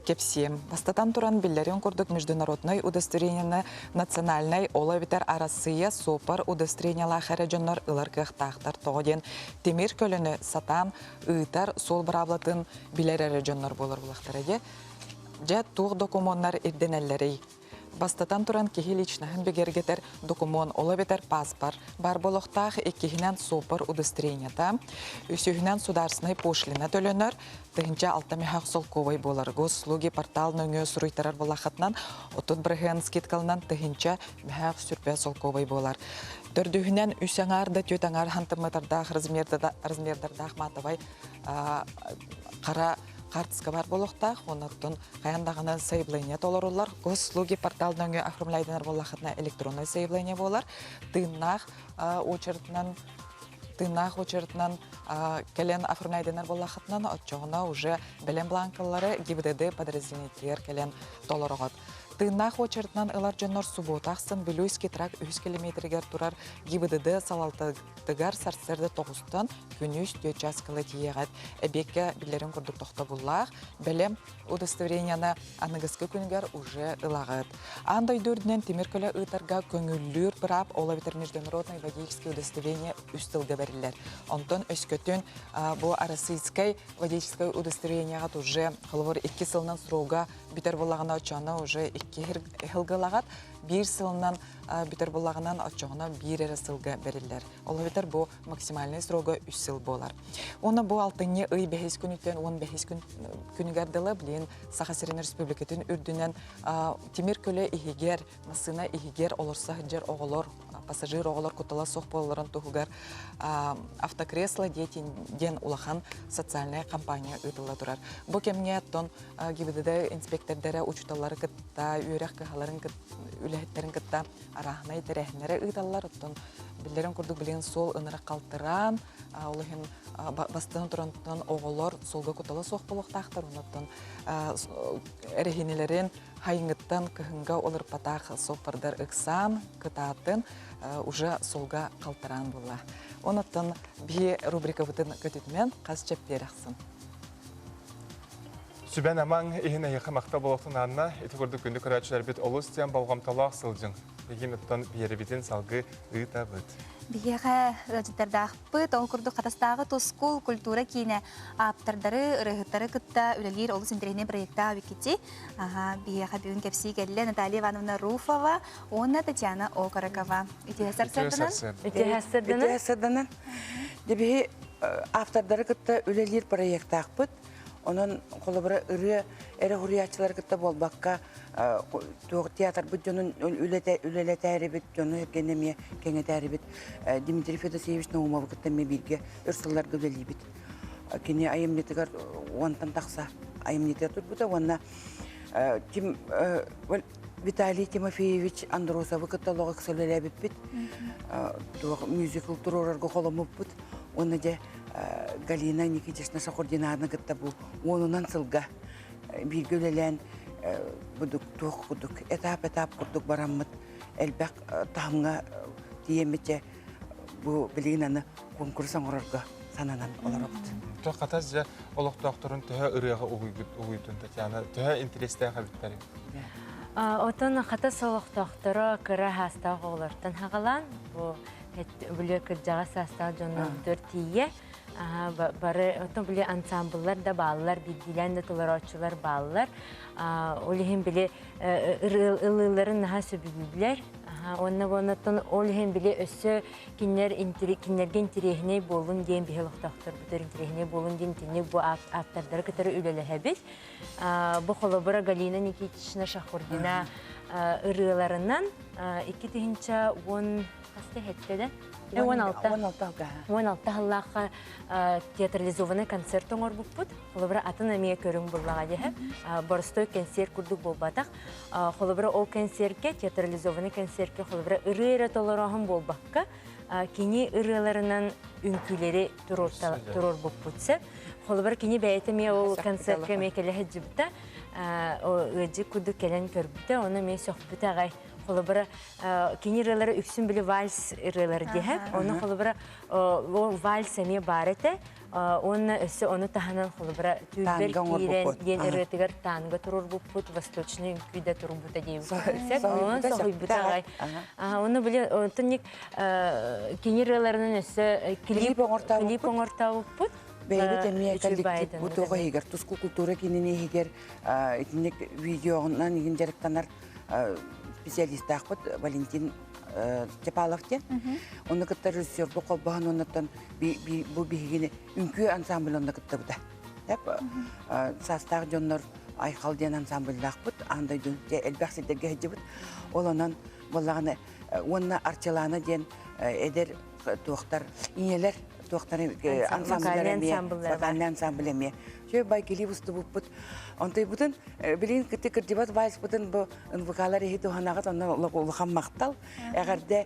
кепсем. Бастатан туран биллерин курдук международной удостоверение национальной оловитер арасыя сопар удостоверение лахара жоннор ылар кыхтактар тооден темир көлөнө сатан ыйтар сол браблатын билерere жоннор болор булактараге. Же туг документтар ирденеллери. Бастатан туран кихи личнахын бегергетер документ оловитер паспорт бар болохтах эккихинен сопар удостоверениета. Үсүхинен сударсынай пошлина төлөнөр. Тыгынча алтами хақсолковой болар. Госслуги портал нөңө суруйтарар болахатнан, отут бірген скиткалынан тыгынча бәхақ сүрпе солковой болар. Төрдүхінен үсәңарда төтаңар хантымытардақ размердардақ матавай қара картыска бар болуқтақ, онаттың қаяндағынан сейбление толарулар. Госслуги портал нөңө оформляйдынар болахатна электронный сейбление болар. Тыгынақ очереднан келен оформляйдынар болахатнан отчоғына уже белен бланкалары ГИБДД подразделениеттер келен толарығат. Тыгынақ очереднан ылар жоннор субботақсын Белуйский трак 100 километргер турар ГИБДД салалтыгар сарсерді тоғыстан күнүс 4 жасқылы тиегат. Әбекке білерін күрдік тоқта бұллақ, білем удостоверенияны анығысқы күнгер уже ылағыт. Андай дөрдінен темір көлі ұйтарға көңіллер бірап олавитер международный водительский удостоверение үстілгі бәрілер. Онтон өскөтін бұл арасыйскай водительское удостоверенияға уже қылывыр 2 сылынан сроға бітер болағына ұчаны уже 2 хылғылағат. 1 сылынан бүтер болағынан отчоғына 1 әрі сылға берілер. Олы бітер бұл максимальный срога 3 сыл болар. Оны бұл алтынне үй бәхес күніттен 15 күнігерділі білейін Саха-Сирен Республикатын үрдінен темір көлі ихигер, масына ихигер олырса жер оғылыр, пассажир оғылар құтыла соқ болыларын тұғығар автокресло ден улахан социальная компания ұйтылы тұрар. Бұл кемне аттон гибидіде инспектордары учуталары кітта, үйрек кіғаларын үләхеттерін кітта арахына етерәхінері ұйталар. Оттон білдерін күрдік білген сол ұныры қалтыран, олығын бастығын тұрантын оғылар солға құтыла соқ болуқтақтыр. Оныттон әрехенелерін хайыңыттан кіхінға олыр патақ соқпардар ұқсан, кітатын уже солға қалтыран бола. Оныттан бей рубрика бұтын көтетімен қаз чептер ақсын. Сүбән амаң ехін әйіқі мақта болуқтың анына, еті көрді күнді көрәтшілер бет олыс тен балғамталақ сылжың. Егін ұттан бері бетін салғы ұйта бұд. Бияға радиоттардағы бұд, ол күрді қатастағы тоскул культура кейіне аптардары, ұрығыттары күтті үлелер олыс интерегіне проекта өкетті. Бияға бүгін кәпсі келі Наталья Ивановна Руфова, онна Татьяна Окаракова. Үтіғасырдынан. Дебе аптардары күтті үлелер проекта бұд. Onun kolabora ırı ere huriyatçılar kıtta bolbakka tiyatr bu jonun ülele təribit jonu genemiye kenge təribit Dmitri Fedosevich Naumov kıtta me birge ırsıllar gölelibit. Kene ayımnetigar ondan taqsa ayımneti turbuta onna kim Виталий Тимофеевич Андросов кыtta логик сөйлелебит бит. Musical турорарга холомуп бит. Оны де Галина Никитична Шахурдинарна кытта бу онунан сылга бир гөлелен будук тух будук этап курдук бараммыт элбек таңга диемече бу билинаны конкурс оңорорго сананан олорот. Тох катаз же олох докторун төһө ырыга угуйтун Татьяна төһө интерестэй хабиттери. Отон хата солох доктору кыра хаста оглартан хагалан бу бүлөк жага саста жонун 4 бары отон биле ансамбльлар да баллар бидилен да толорочулар баллар олихин биле ылыларын наха сөбүлүлөр оннотон олихин биле өссө кинерге интерехне болун ден бихелок доктор бүтөр интерехне болун ден тине бу автордары кытары үлелехебит бу холобора Галина Никитична Шахурдина ырыларынан 2010 касты хеттеден 16 халлаqa театрализованный концерт оңор буппут. Холобра атын эмие көрүң буллага дехеп. Борстой концерт курдук болбатак. Холобра ол концертке театрализованный концертке холобра ырыра толорохун болбакка. Кини ырыларынан үнкүлери турор буппутса. Холобра кини бәйтеме ол концертке мекеле хеджибта. Ыжы курдук келен көрбүтө, оны ме сохбутагай. Холобра кинирелері үксін білі вальс ырылары дехеп. Оны холобра вальс әме барete. Оны өсі оны таханан холобра түйбер кейрен ден ырытығар танға тұрыр бұппут, восточный күйді тұрыр бұта дейбі көрсек. Оны соғый бұтағай. Оны білі тұнник кинирелерінің өсі клип оңырта бұппут. Бәйбет әмия коллектив бұтуға егер, тұсқы культура кеніне егер, видеоғынан еген жарықтанар специалист ақпыт Валентин Чапаловтен. Оны кітті режиссер бұл қолбаған онаттан бұл бейгені үнкі ансамбль онда кітті бұда. Састағы жонлар айқалден ансамбль ақпыт, андай жон әлбәқ сеттерге әджі бұд. Ол онан болағаны, онына арчаланы ден әдер туақтар, инелер туақтар ансамблеме. Жөй байкели бұсты бұппыт. Онтай бұтын, білейін күтті кірдебат вайс бұтын бұл вокалар ехеті оғанағат, онна ұлыған мақтал, әғарде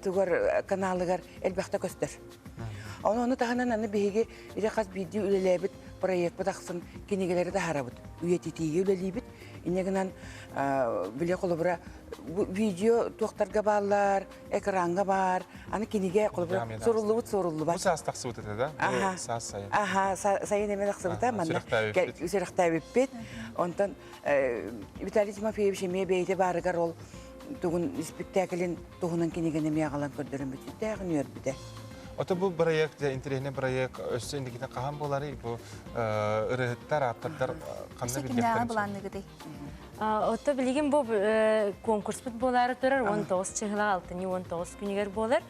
тұғыр каналығар әлбәқті көстір. Оны тағынан аны бейге ере қаз бейді үлелебіт, проект бұтақсын кенегелері де харабыт. Үйететеге үлелебіт, инегінен біле қолы бұра видео туақтарға балар, экранға бар, аны кенеге қолы бұра сорулы бар. Бұл саас тақсы бұт еді, да? Саас сайын. Сайын емен тақсы бұта, үсіріқта өппет. Онтан Виталий Тимофеевич еме бейді барығар ол тұғын спектаклін тұғынан кенегені меғалан көрдірін бүті, тәғын өр бүті. Ота бұл проект, интерегіне проект өсі үндекіне қаған болары, бұл ұрығыттар, аттардар қанды білгектер? Отто билигин бу конкурс бут болары турар 19 чыгыла 6-19 күнүгөр болар.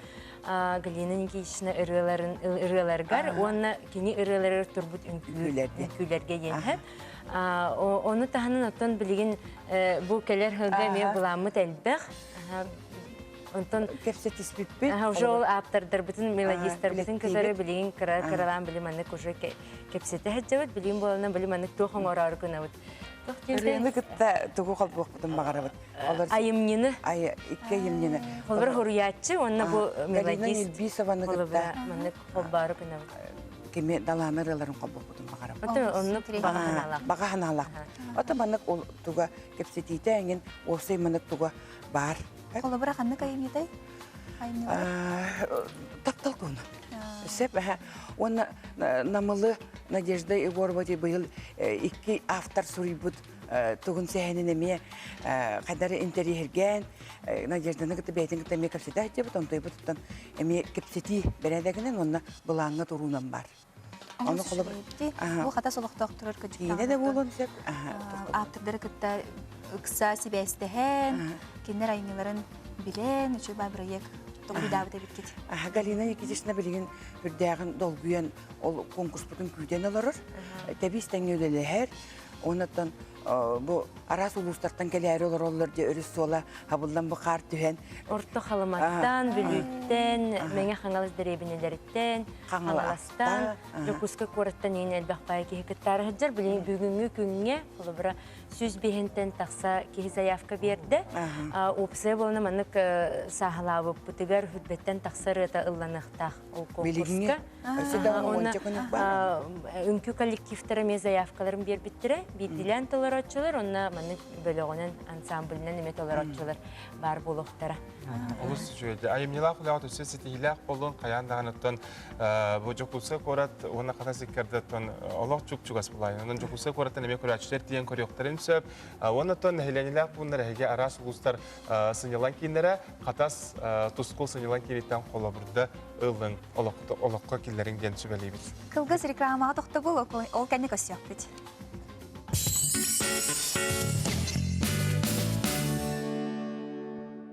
Галина Никитична ырыларгар, онна кини ырылар турбут үнкүлерге енһе. Оны таханын оттон билигин бу келер хылга ме буламыт элбек. Онтон кепсетис биппит. Жол автордар бүтүн мелодистер бүтүн кызары билигин кыралан билиманны кожо кепсете хаҗабыт билим болана билиманны тохон орар күнәбит. Рыны кытта тугу калбык бүтүн багарабыт. Айымнины. Икке айымнины. Олар хуриятчы, онна бу мелодист. Бисованы кытта. Манны колбары күнәбит. Кеме даланы рыларын калбык бүтүн багарабыт. Ото онны баганалак. Ото маннык ол туга кепсетите аңин осый маннык туга бар. Колобра ханны кайыметай? Таптал көні. Сеп, оны намылы Надежда Егорова быйыл икки автор сурибут тугун сәһенен эме кадары интерьерген Надежданы кытты бәйтин кытты эме кепсети айтып, онтой бутуттан эме кепсети берәдәгенен онна булаңга турунан бар. Оны колобра. Бу хата солокток турар көчүк. Кине дә булын сеп. Автордары кытта ыкса сибәстәһен, кинер айныларын билен, үчү бар проект тогы дабыта биткет. Галина Никитична билген үрдәгән долгуян ол конкурс бүтүн күдән алар. Табистәң өлеләр. Оннан бу арас улустардан келәр олар ди өрүс сола хабылдан бу кар түһән. Орто халыматтан, бүлүттен, меңе хаңалыс дәребинеләрдән, хаңаластан, жокуска кораттан ин элбәкпай ки хикәттәр хаҗар билен бүгүнгү күнгә колобра сүз бехентен такса ки заявка берде. Опсе болны манык сахлабы бутыгар хүтбеттен таксары та ылланыкта ол конкурска. Үнкү коллективтары ме заявкаларын бербиттере, бидилен толоротчулар, онна манык бөлөгөнөн ансамбльнен эме толоротчулар бар болуктара. Олус жүйде. Айымнила құлауат өсе сетейләк болуын қаяндағыныттан бұл жоқусы қорат, оны қата секердеттен олық жүк-жүгас бұлайын. Оның жоқусы қораттан әме көрәтшілер дейін көріқтарын сөп. Онытын әйленіләк бұндар әйге арас ұлыстар сынелан кейінлері қатас тұсқыл сынелан кейінеттен қолы бұрды ұлын олыққа келдерін ден сөбелейбіз. Кылгыз рекламаға тоқты бұл, ол кәне көсіяқ бет.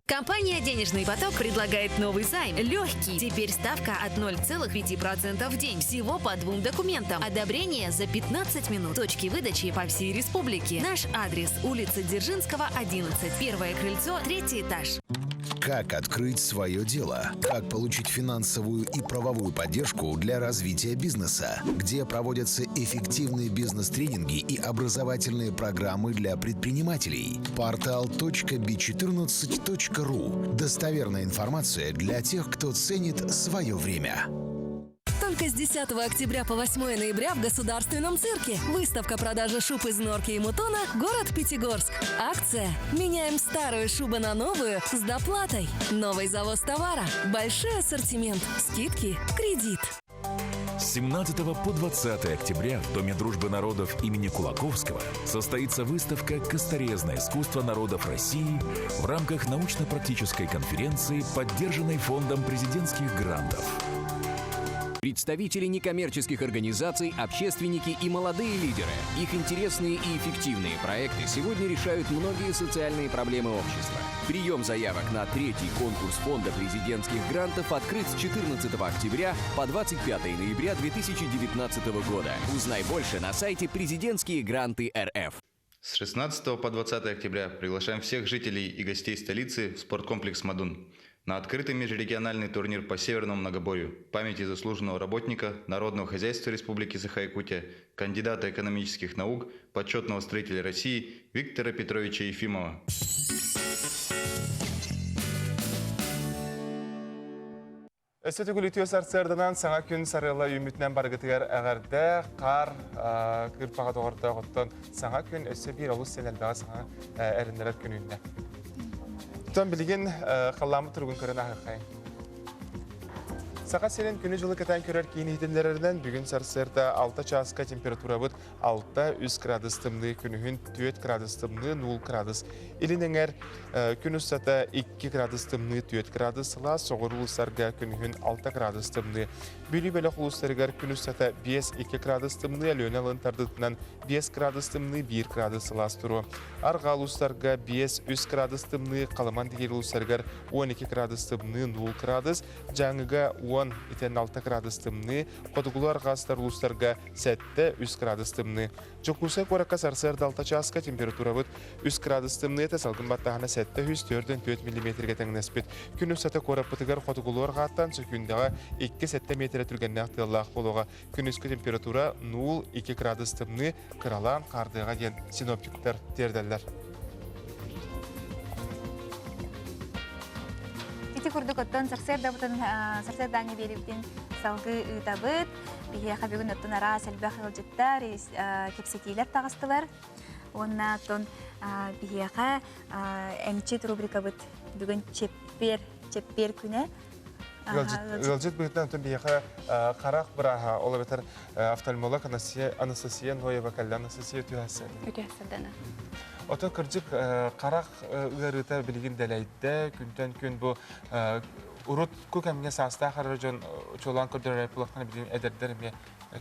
Компания «Денежный поток» предлагает новый займ. Легкий. Теперь ставка от 0,5% в день. Всего по 2 документам. Одобрение за 15 минут. Точки выдачи по всей республике. Наш адрес – улица Дзержинского, 11. Первое крыльцо, 3-й этаж. Как открыть свое дело? Как получить финансовую и правовую поддержку для развития бизнеса? Где проводятся эффективные бизнес-тренинги и образовательные программы для предпринимателей? Портал .b14.ru. Достоверная информация для тех, кто ценит свое время. Только с 10 октября по 8 ноября в Государственном цирке. Выставка продажи шуб из норки и мутона, город Пятигорск. Акция «Меняем старую шубу на новую с доплатой». Новый завоз товара, большой ассортимент, скидки, кредит. С 17 по 20 октября в Доме дружбы народов имени Кулаковского состоится выставка «Косторезное искусство народов России» в рамках научно-практической конференции, поддержанной Фондом президентских грантов. Представители некоммерческих организаций, общественники и молодые лидеры. Их интересные и эффективные проекты сегодня решают многие социальные проблемы общества. Прием заявок на 3-й конкурс Фонда президентских грантов открыт с 14 октября по 25 ноября 2019 года. Узнай больше на сайте «Президентские гранты РФ». С 16 по 20 октября приглашаем всех жителей и гостей столицы в спорткомплекс «Мадун» на открытый межрегиональный турнир по северному многоборью в памяти заслуженного работника Народного хозяйства Республики Саха-Якутия, кандидата экономических наук, почетного строителя России Виктора Петровича Ефимова. Өсөтігіл үтіе сарсырдынан саңа күн сарыла үмітінен барғытығар әғарды қар кірпаға тоғырда ғыттан саңа күн өсі бір олыс сенелбеға саңа әріндерер күнінде. Тұтан білген қаламы тұрғын көрін ағықайын. Сақа сенен күні жылы кәтен көрер кейін хитінлерінен бүгін сарсырда 6 часқа температура бұд 6-3 градус тымны, күнігін 4 градус тымны, 0 градус. Илінеңер күн ұстата 2 градус тымны, 4 градус ла, соғыр ұлыстарға күнігін 6 градус тымны. Бүлі-бөлі ұлыстарығар күн ұстата 5-2 градус тымны, әліөне алынтардытынан 5 градус тымны, 1 градус лас тұру. Арға ұлыстарға 5-3 градус тымны, қаламан дегер ұлыстарығар 12 градус тымны, 0 градус, жаңыға 10-6 градус тымны, қодығылар ғастар ұлыстарға 7-3 градус тымны. Жоқлуса қораққа сарсырда 6 часқа температура бұд 3 градус тымны, еті салғын баттағына 7-4 миллиметрге тәңінеспет. Күн ұсата қораппытығар қодығылар ғаттан сөкіндіға 2-7 метр түргенне ақтылақ болуға. Күн үскі температура 0-2 градус тымны, қыралан қардыға ден синоптиктер тердәлер. Ити курдук оттон сарсердаңы бериптен салгы ытабыт, бихеха бүгін оттон ара сәлбәқ ылжыттар, кепсетейлер тағыстылар. Онна оттон бихеха әмчет рубрика бұд бүгін чеппер күні. Ылжыт бұғыттан оттон бихеха қарақ бұраға, олы бетер офтальмолог Анастасия Ноева кәлі Анастасия түйәсі. Үтәсідіні. Отын кыржык қарақ ұғырыта білген дәләйді, күнтен күн бұл ұрыт көк әміне саста қарыр жон чолан көрдері бұлақтаны білген әдердер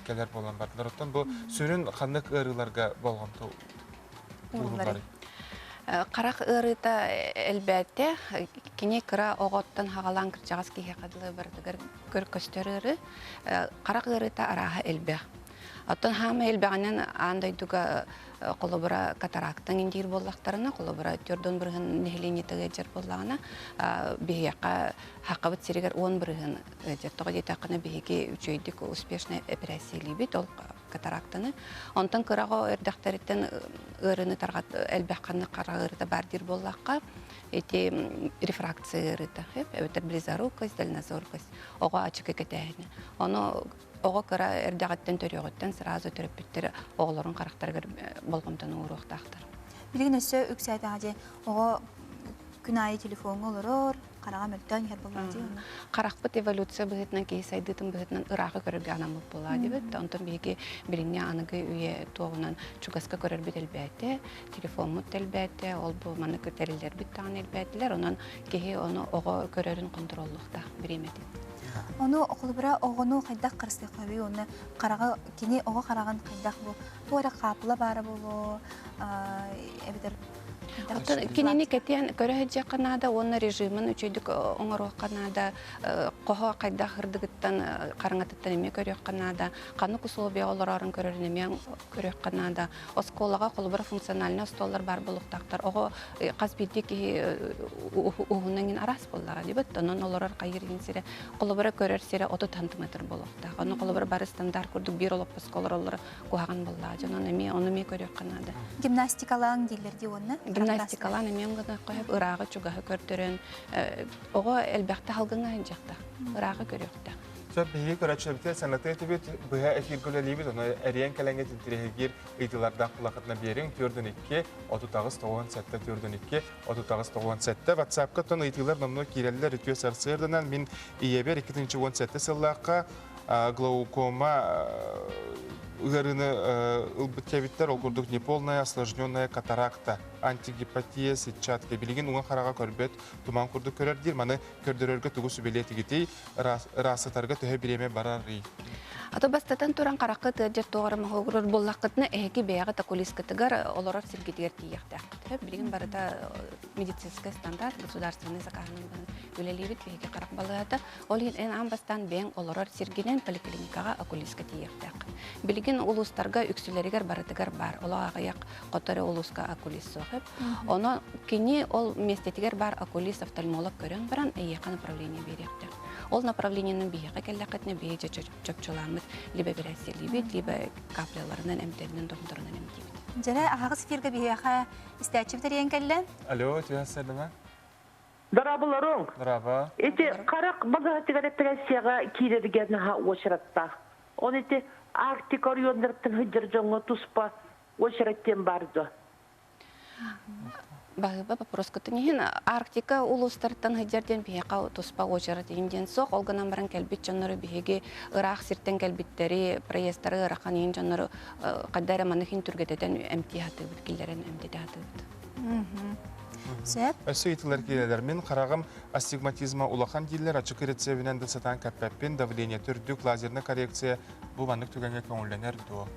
кәлер болған бардылар. Отын бұл сүрін қанық ұғырыларға болғанты ұғылары. Қарақ ұғырыта әлбәтті, кене кіра оғыттан хағалан кірчағыз кейе қадылы бардығыр көр көстері қарақ ұғырыта араға әлбәқ. Оттон хама элбәгәннән андайдуга колобра катарактың индир боллактарына, колобра төрдөн бирген нехленетеге жер боллагына, бияка хакыбыт сиригер 10 бирген жер тога детакына биеге үчөйдүк успешный операциялый бит ол катарактыны. Онтан кырага эрдәхтәреттен ырыны таргат элбәккәнне карагырда бардир боллакка эти рефракция ырыта. Өтер близорукость, дальнозоркость. Ога ачык кетәне. Аны Оға кыра әрдәғаттен төріғыттен сразу төріппеттері оғыларын қарақтарғыр болғымтан ұруқтақтыр. Білген өсі үксәйті ғаде оға күн айы телефоны олырыр, қараға мөлттен ер болады. Қарақпыт эволюция бұғытынан кей сайдытын бұғытынан ұрағы көрірге анамып болады. Онтан бейге біліңне анығы үйе тоғынан чугаска көрір біт әлбәті, телефон мұт әлбәті, ол бұл маны көтәрілер біттаған әлбәтілер, онан кейі оны оға көрерін контроллықта біреметі. Оны оқылыбыра оғыну қайдақ қырысты қабы, оны қараға, кене оға қараған қайдақ бұл, туара қапылы бары бұл, әбідір. Кенені кәтен көрі жақынада, оны режимін үчейдік оңыр оқанада, қоға қайдақ ғырдығыттан қарыңатыттан еме көрі оқанада, қаны құсылбе оларын көрерін еме көрі оқанада, осколаға қолыбыр функционаліне столлар бар болуқтақтар. Оғы қазбейдік ұғыныңын арас болуға дейбіт, оның оларар қайырген сері қолыбыры көрер сері 30 сантиметр болуқтақ. Оны қолыбыры бары стандарт көрдік бір олып сколар олары қуаған болуға, оны ме көрі оқанада. Гимнастикалаң дейлерде оны? Гимнастикалан эмен гына коеп ырагы чугахы көртөрөн ого элбәкте халгыңа жақта ырагы көрөктө. Сөп биге көрәчәбите санаты тибет быга эфиргөле либит оны әриен кәләнгә тинтирегер ыйтыларда кулакытна берин 4-2 37 4-2 37 WhatsApp-ка тон ыйтылар номно кирәлләр үтү сарсырдан мин иебер 2-17 сыллакка глаукома Угарыны ылбыттябиттер ол көрдік неполная осложненная катаракта, антигепатия, сетчатка. Билеген уған қараға көрбет, туман көрдік көрердер, маны көрдірерге түгі сүбелеті кетей, расытарға төе біреме барар рей. Ато бастатан туран қарақы тәджер тоғарымы ғығырыр боллаққытны әйеке бәяғы такулискатыгар оларар сілгетігер тияқты. Білген барыда медицинский стандарт, государственный заказының өлелебет бәйеке қарақ балығаты, ол ең ан бастан бәң оларар сіргенен поликлиникаға окулиска тияқты. Білген улустарға үксілерігер барытыгар бар, ола ағаяқ қотары улуска окулис соғып. Оны кені ол местетігер бар окулис офтальмолог көрін баран әйеқа направление беректі. Ол направлениенің бейеға кәлләқетіне бейеже чөпчоламыз, либо берәселебет, либо капляларынан әмтерінен доғындырынан әмтебет. Жәрі ағағыз эфирге бейеға істәчіптер ең кәлі? Алло, түйәсәдіңа? Дарабыларың. Дараба. Эти қарақ бағатығар операцияға кейлерген очыратта. Он эти Арктика райондарының хүддер жоңы тұспа очыраттен барды. Багыба вопрос кытынehen Арктика улустартан хыжарден бияка туспа очарат инден сок олганан баран келбит жоннору биеге ырак сиртен келбиттери проездары ырахан ин жоннору каддара манахин түргетеден эмтихаты биткилерен эмтихаты. Сөп. Өсөйтілер келелер. Мен қарағым астигматизма улахан дейлер ачык рецебінен де сатан кәппәппен давление түрдік лазерный коррекция бұл банық түгенге көңілденер до.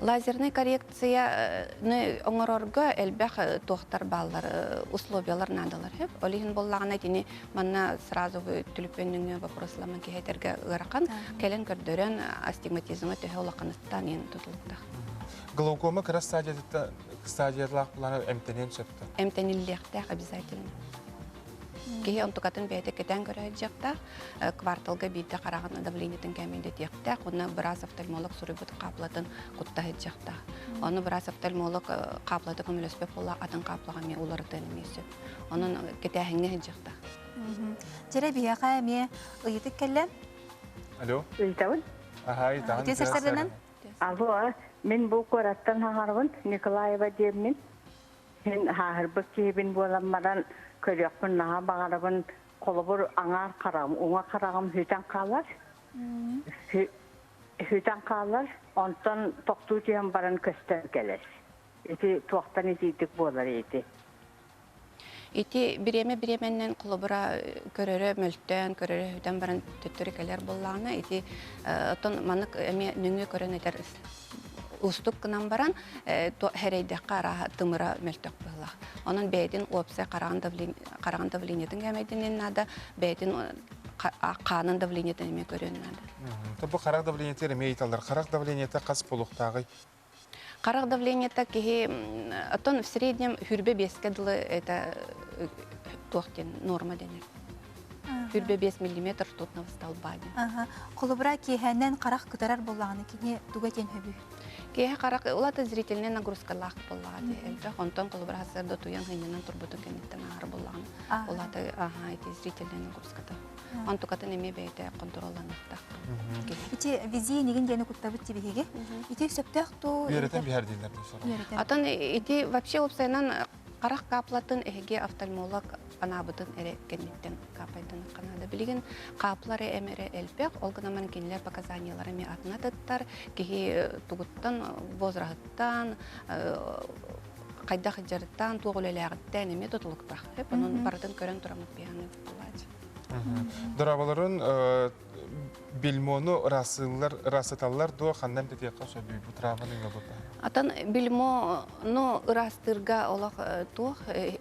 Лазерный коррекцияны оңорорга элбэх тохтар баллар условиялар надалар хеп. Олихин боллагана тини манна сразу түлүпөнүнгө вопрослама кетерге ыракан келен көрдөрөн астигматизма төһө улаканыстан ен тутулукта. Глаукома кыра стадиялар планы эмтенен сөптө. Эмтенилдехте обязательно. Кеһи онтукатын бәйте кетен көрәҗәктә, кварталга бите караган давлениятен кәмендә текте, уны бераз офтальмолог сурыбыт каплатын кутта һәҗәктә. Аны бераз офтальмолог каплаты көмелөспе була, атын каплаган ме улар тәнемесе. Анын кетәһеңне һәҗәктә. Җәре бияка ме ыйтык келле. Алло. Ыйтабын. Аха, итан. Алло, мен бу кораттан хаңарбын, Николаева демин. Мен хахырбы кебин боламадан көрөкпүн наға бағарабын қолыбыр аңар қарағым, оңа қарағым хүйтен қалар. Хүйтен қалар, онтан тоқту түйен баран көстер келес. Эти тоқтан етейдік болар еті. Ити биременнен қолыбыра көрөрө мөлттен, көрөрө хүйтен баран төттөрі келер боллағына. Ити отон манық әме нүңі көрін етер устук кынан баран хәрейдә қара тымыра мөлттөк боллақ. Onun beytin opse qarağın davleniyetin gəmədinin nada, beytin qanın davleniyetin eme görünədi. Bu qaraq davleniyeti eme eytallar. Qaraq davleniyeti qas poluqtағы? Qaraq davleniyeti ki, в среднем hürbe 5 дылы это норма денер. Hürbe 5 мм тутного столбаби. Қолыбыра кейхәннен қарақ күтарар болағаны кене дугатен хөбі? Кейхә қарақ, олаты зрительне нагрузкалақ болағады. Әлбә, онтан қолыбыра хасырды туян хынынан турбутын кенеттен ағыр болағаны. Олаты зрительне нагрузката. Антукатын еме бәйті контролланықтақ. Ити визия неген дені күттабыт тебегеге? Ити сөптәқ ту... Үйеретін бігер дейіндер. Атын ити вообще опсайнан қарақ каплатын әге офтальмолог анабытын эре кеннеттен капайдын канада билген каплары эмере элпек олгынаман кинлер показаниялары ме атына таттар кеги тугуттан возрахттан кайда хаджарттан тугулелягыттан эме тутулуктак хеп анын бардын көрөн турамык бияны булат. Дорабаларын билмону расыталлар до ханнам тетекка сөбүй бу травманың болду. Atan bilmo no ырастырга олақ тух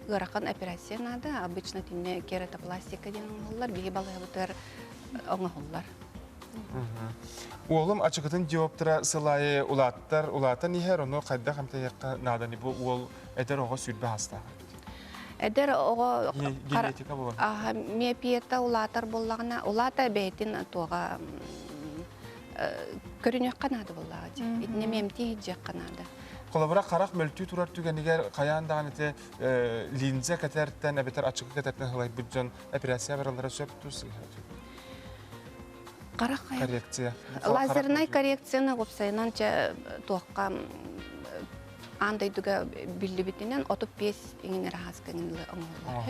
ыракан операция нада обычно тине кератопластика деген олар биги балыгытыр оңолар. Олым ачыгытын жооптыра сылайы улаттан ихер ону кайда хамтаякка наданы бу ол эдер ого сүрбе хаста. Эдер ого генетика болот. Миопиета улатар боллагына улата бетин туга көрүнөк канады боллагы. Итне мемти жак канады. Колобура карак мөлтү турар түгенигер каяндаган эте линза катертен эбетер ачык катертен хылай бүджөн операция баралары сөптүс. Карак коррекция. Лазерный коррекцияны опсайнан туакка андай дуга билибитинен отуп пес иңин рахасканылы оңолар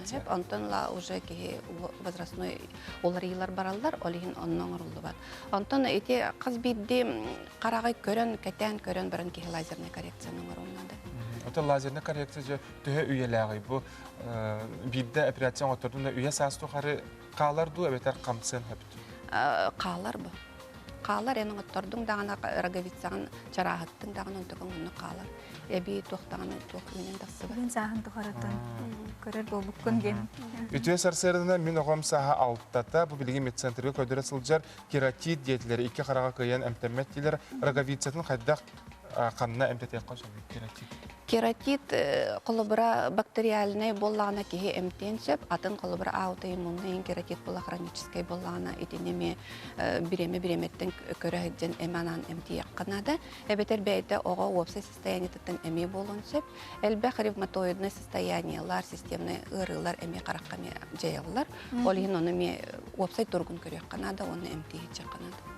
хеп антон ла уже ки возрастной оларыйлар бараллар олин оннон урулду бат антон эти кыз бидди карагай көрөн кетен көрөн баран ки лазерный коррекцияны оруннады. Ото лазерный коррекция төһө үйеләгы бу бидде операция отордунда үйе састу хары каларду эбетер камсын хеп. Калар бу. Қалар әнің оттордың дағына роговицаған жарағыттың дағына ұнтығын ұнны қалар. Әбей тоқтағына тоқ үйінен дақсы бар. Үйін сағын тұқаратын. Көрер бол бұққын ген. Үтіе сарсердіна мен оғам саға алттата бұл білген медцентрге көдірі сылжар кератит диетілері, екі қараға көйен әмтәмет дейлер роговицатын қайдақ қанына әмтәтек қашады кератит. Кератит қолыбыра бактериальный боллағына кеге әмтен сөп, атын қолыбыра аутоиммунный кератит болла хронической боллағына етінеме биреметтен көрәйден әманан әмті яққанады. Әбетер бәйті оға опсай состояниеттен әме болын сөп, әлбәқ ревматоидный состояниялар, системный ұрылар әме қараққаме жайылар. Олығын оны ме опсай тұрғын көрек қанады, оны әмті яққанады.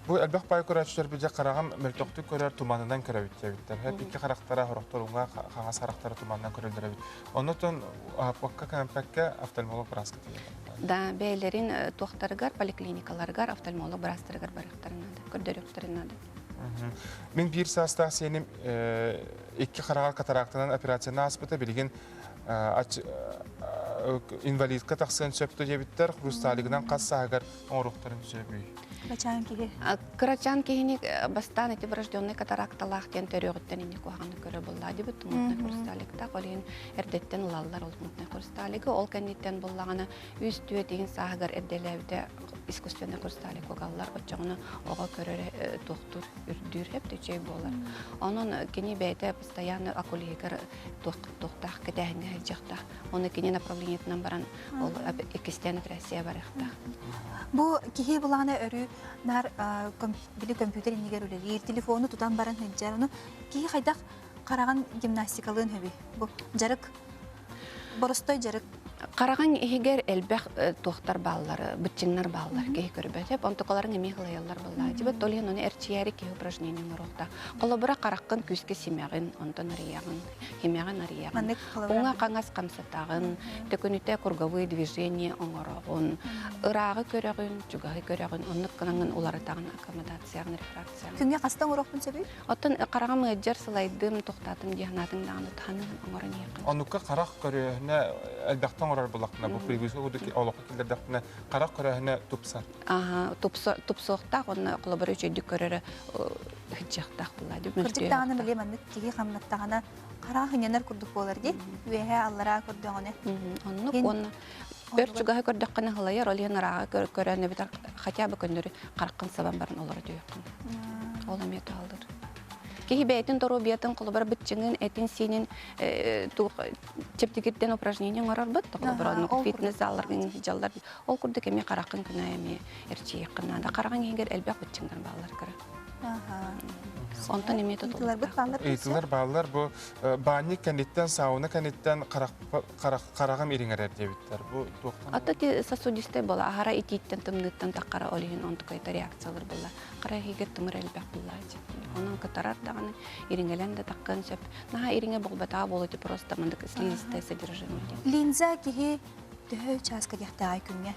Бу әлбәк бай көрәчләр биде караган мөлтөктү көрәр туманынан көрәбиттер. Һәм ике характара хорохторунга хаңас характары туманынан көрәлдер бит. Оннотон апакка кампакка офтальмолог браска. Да, бәйләрин тохтарыгар поликлиникаларгар офтальмолог брастырыгар барыктарынады, көрдөрөктөрүнады. Мен бир саста сеним ике харагар катарактынан операцияны аспыта билген инвалидка тахсын сөптө дебиттер хрусталигынан кассагар оруктарын сөбүй. Крачан кихини бастан эти врожденные катаракталах тен төрөгөттен инде куаганы көрө булла дибит мутный хрусталикта колин эрдеттен лаллар ол мутный хрусталиги ол кеннеттен буллаганы үз түйе деген сагар эрделебде искусственный хрусталик огаллар очоңуна ого көрө доктор үрдүр хеп төчөй болар. Анын кини бейте постоянно окулигер тохтах кетеңе жакта. Оны кини направлениетнен баран ол экистен Россия баракта. Бу кихи буланы өрү нар били компьютер инегер үлелер телефону тутан баран хыджар уну кихи хайдак караган гимнастикалын хөби. Бу жарык боростой жарык Караган эгер элбэх тохтар баллары, бытчыңнар баллар кей көрбөтөп, онтоколарын эми кылыялар булла. Дибет толен оны эрчияри кей упражнениялар рохта. Колобура караккын күскө симягын, онтон ариягын, химягын ариягын. Уңа каңас камсатагын, төкөнүтө круговые движения оңорогун, ырагы көрөгүн, жугагы көрөгүн, оннукканын улары тагын аккомодацияны рефракция. Күнгө кастан урокпун себеп? Оттон караган мыжар сылайдым, токтатым дигнатын дагы таным оңорон якын. Онукка карак көрөһүнө элбактан орар булакна бу прибуйсо удуки олоқ килдердакна карак көрөһүнө тупсар. Тупсоқта оны колобура үчөйдүк көрөрө хыджактак булла деп мөлтөө. Кырдыктаганы билем аны киги камнаттагана карак хынянар курдук болар ди. Веһе аллара көрдөгөнө. Онну Өрчүгө көрдөкканы хылайар олен арага көрөнө битар хотя бы көндөрү караккын сабан барын олар дүйөккүн. Ол эмет алдыр. Кихи бейтин тору биятын колобура битчиңин этин синин чептигиттен упражнение орар бит колобура фитнес залларгын жаллар ол курдук эми караккын күнө эми эрчи якынада караган эгер элбек битчиңден баллар кара. Онтон эми тотулар бит баллар. Эйтилер баллар бу баник кенеттен сауна кенеттен карагам ириңерер дебиттер. Бу токтон. Атты сосудисте бола ахара ититтен тымныттан таккара олин онтукайта реакциялар болла. Кара эгер тымыр элбек болла. Onun катарар даганы ириңелен да таккан сөп. Наха ириңе болбата болуты просто мындык слизистое содержание. Линза кихи тө часка дихтай күнгө.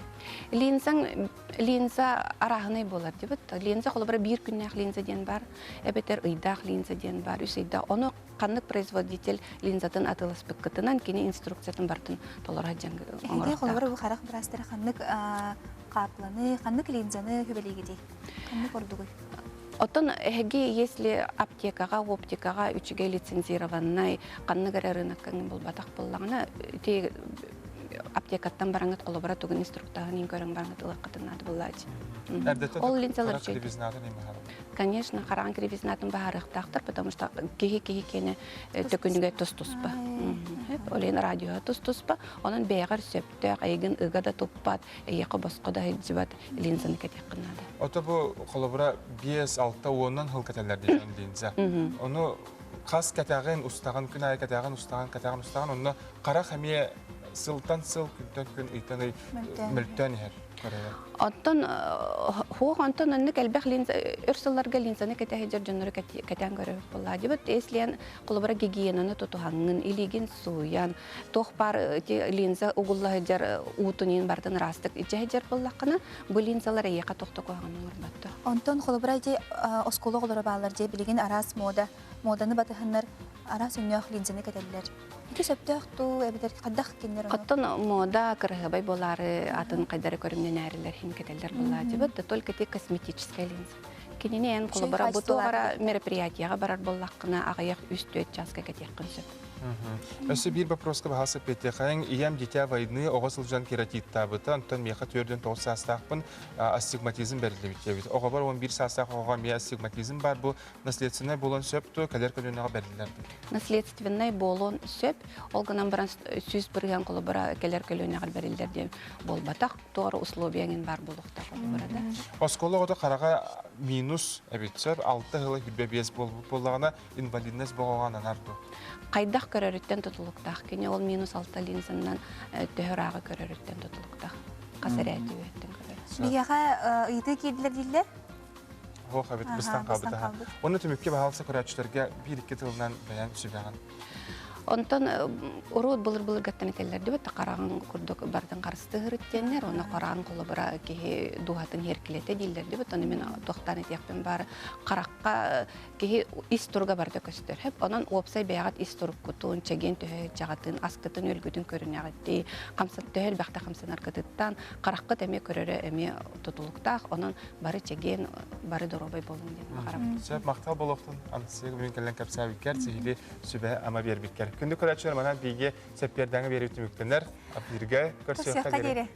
Линза арахны болар дибит. Линза колобура бир күннәк линза ден бар. Эбетер ыйдак линза ден бар. Үсейда оны канык производитель линзатын атылыс быккытынан кини инструкциятын бартын толора жаңгы оңорокта. Колобура бу харак брастыр канык капланы, канык линзаны хөбелегиди. Канык ордугуй. Оттон если аптекага, оптикага үчүгө лицензированный канныгара рыноккан болбатак боллагына те аптекаттан бараңыт колобура тугун инструктагын көрөң бараңыт ылаккытынады буллач. Ол линзалар чейт. Конечно, харан кривизнатын баарыктактыр, потому что кихи кене төкүнүгө тус-туспа. Олен радио тус-туспа, онун бегар сөптө, айгын ыгада туппат, эйеко боскода хиджибат линзаны кетеккынады. Ото бу колобура 5-6-10 хыл кетелер деген линза. Ону кас кетеген устаган күн ай кетеген устаган онну кара хаме сылтан сыл күн итаны мөлтөн хер. Оттон хугантон аннык элбэх линза өрсөллөргө линзаны кетехежер жоннору кетен көрөп булла дибит. Эслен колобура гигиенаны тутугангын, илигин суян, тохпар линза угуллахежер утунин бартын растык ичехежер буллакына бу линзалар эйка токтокоганын урбатты. Онтон колобура же оскологолору баалар же билген арас моданы батыхыннар арас үннөк линзаны кетелер. Ити сөптөкту эбитер каддах кинер. Оттон мода кыргыбай болары атын кайдары көрүмнөн әрилер хим кетелер булла дибит. Только те косметическая линза. Киненен колобура бу тугара мероприятияга барар боллакына агаяк үстө часка кетеккин сөп. Өсі бір вопроска бағасы петтеқайын, иям дитя войны оғасылжан кератит табыты, антон меха төрден 9 састақпын астигматизм бәрілі біттебіт. Оға бар 11 састақ оға мея астигматизм бар, бұл наследственный болон сөпту, кәлер көлінеға бәрілерді. Наследственный болон сөп, олғынан баран сүйіз бірген қолы бұра кәлер көлінеға бәрілерді бол батақ, тоғыры условияңын бар болуқта қолы бұрада. Осколы оғыда қараға минус әбетсөп, 6 ғылы хүлбәбез болағына инвалиднес болғанан арду. Қайдақ көрөрүттен тутулуктах, кене ол минус 6 линзанан төхөрағы көрөрүттен тутулуктах. Қасыр әті өттен көрөрүттен. Бияға ұйды келділер дейлер? О, хабит, быстан қабыта. Оны түмікке бағалса көрәтшілерге бір-екі тылынан бәян сүбәған. Онтон урут булыр гаттан этеллерди бит караган курдук бардын карысты хырыттеннер, оны караган колобура кеһи дуһатын херкилете дилдерди бит, оны мен тохтан этекпен бар каракка кеһи истурга барды көстөр. Хеп онон опсай бягат истурук кутун чеген төһө жагатын аскытын өлгүдүн көрүнөгөтти. Камсат төһөл бакта камсанар кытыттан каракка теме көрөрө эми тутулуктак, онон бары чеген бары доробай болун деп карап. Сөп мактал болоктун ансыг мен келен капсабикер сихили сүбә ама бербикер. Күнді көрәтшілер мана биге сәппердәңі беріп түміктенер. Апирге көрсөққа кере.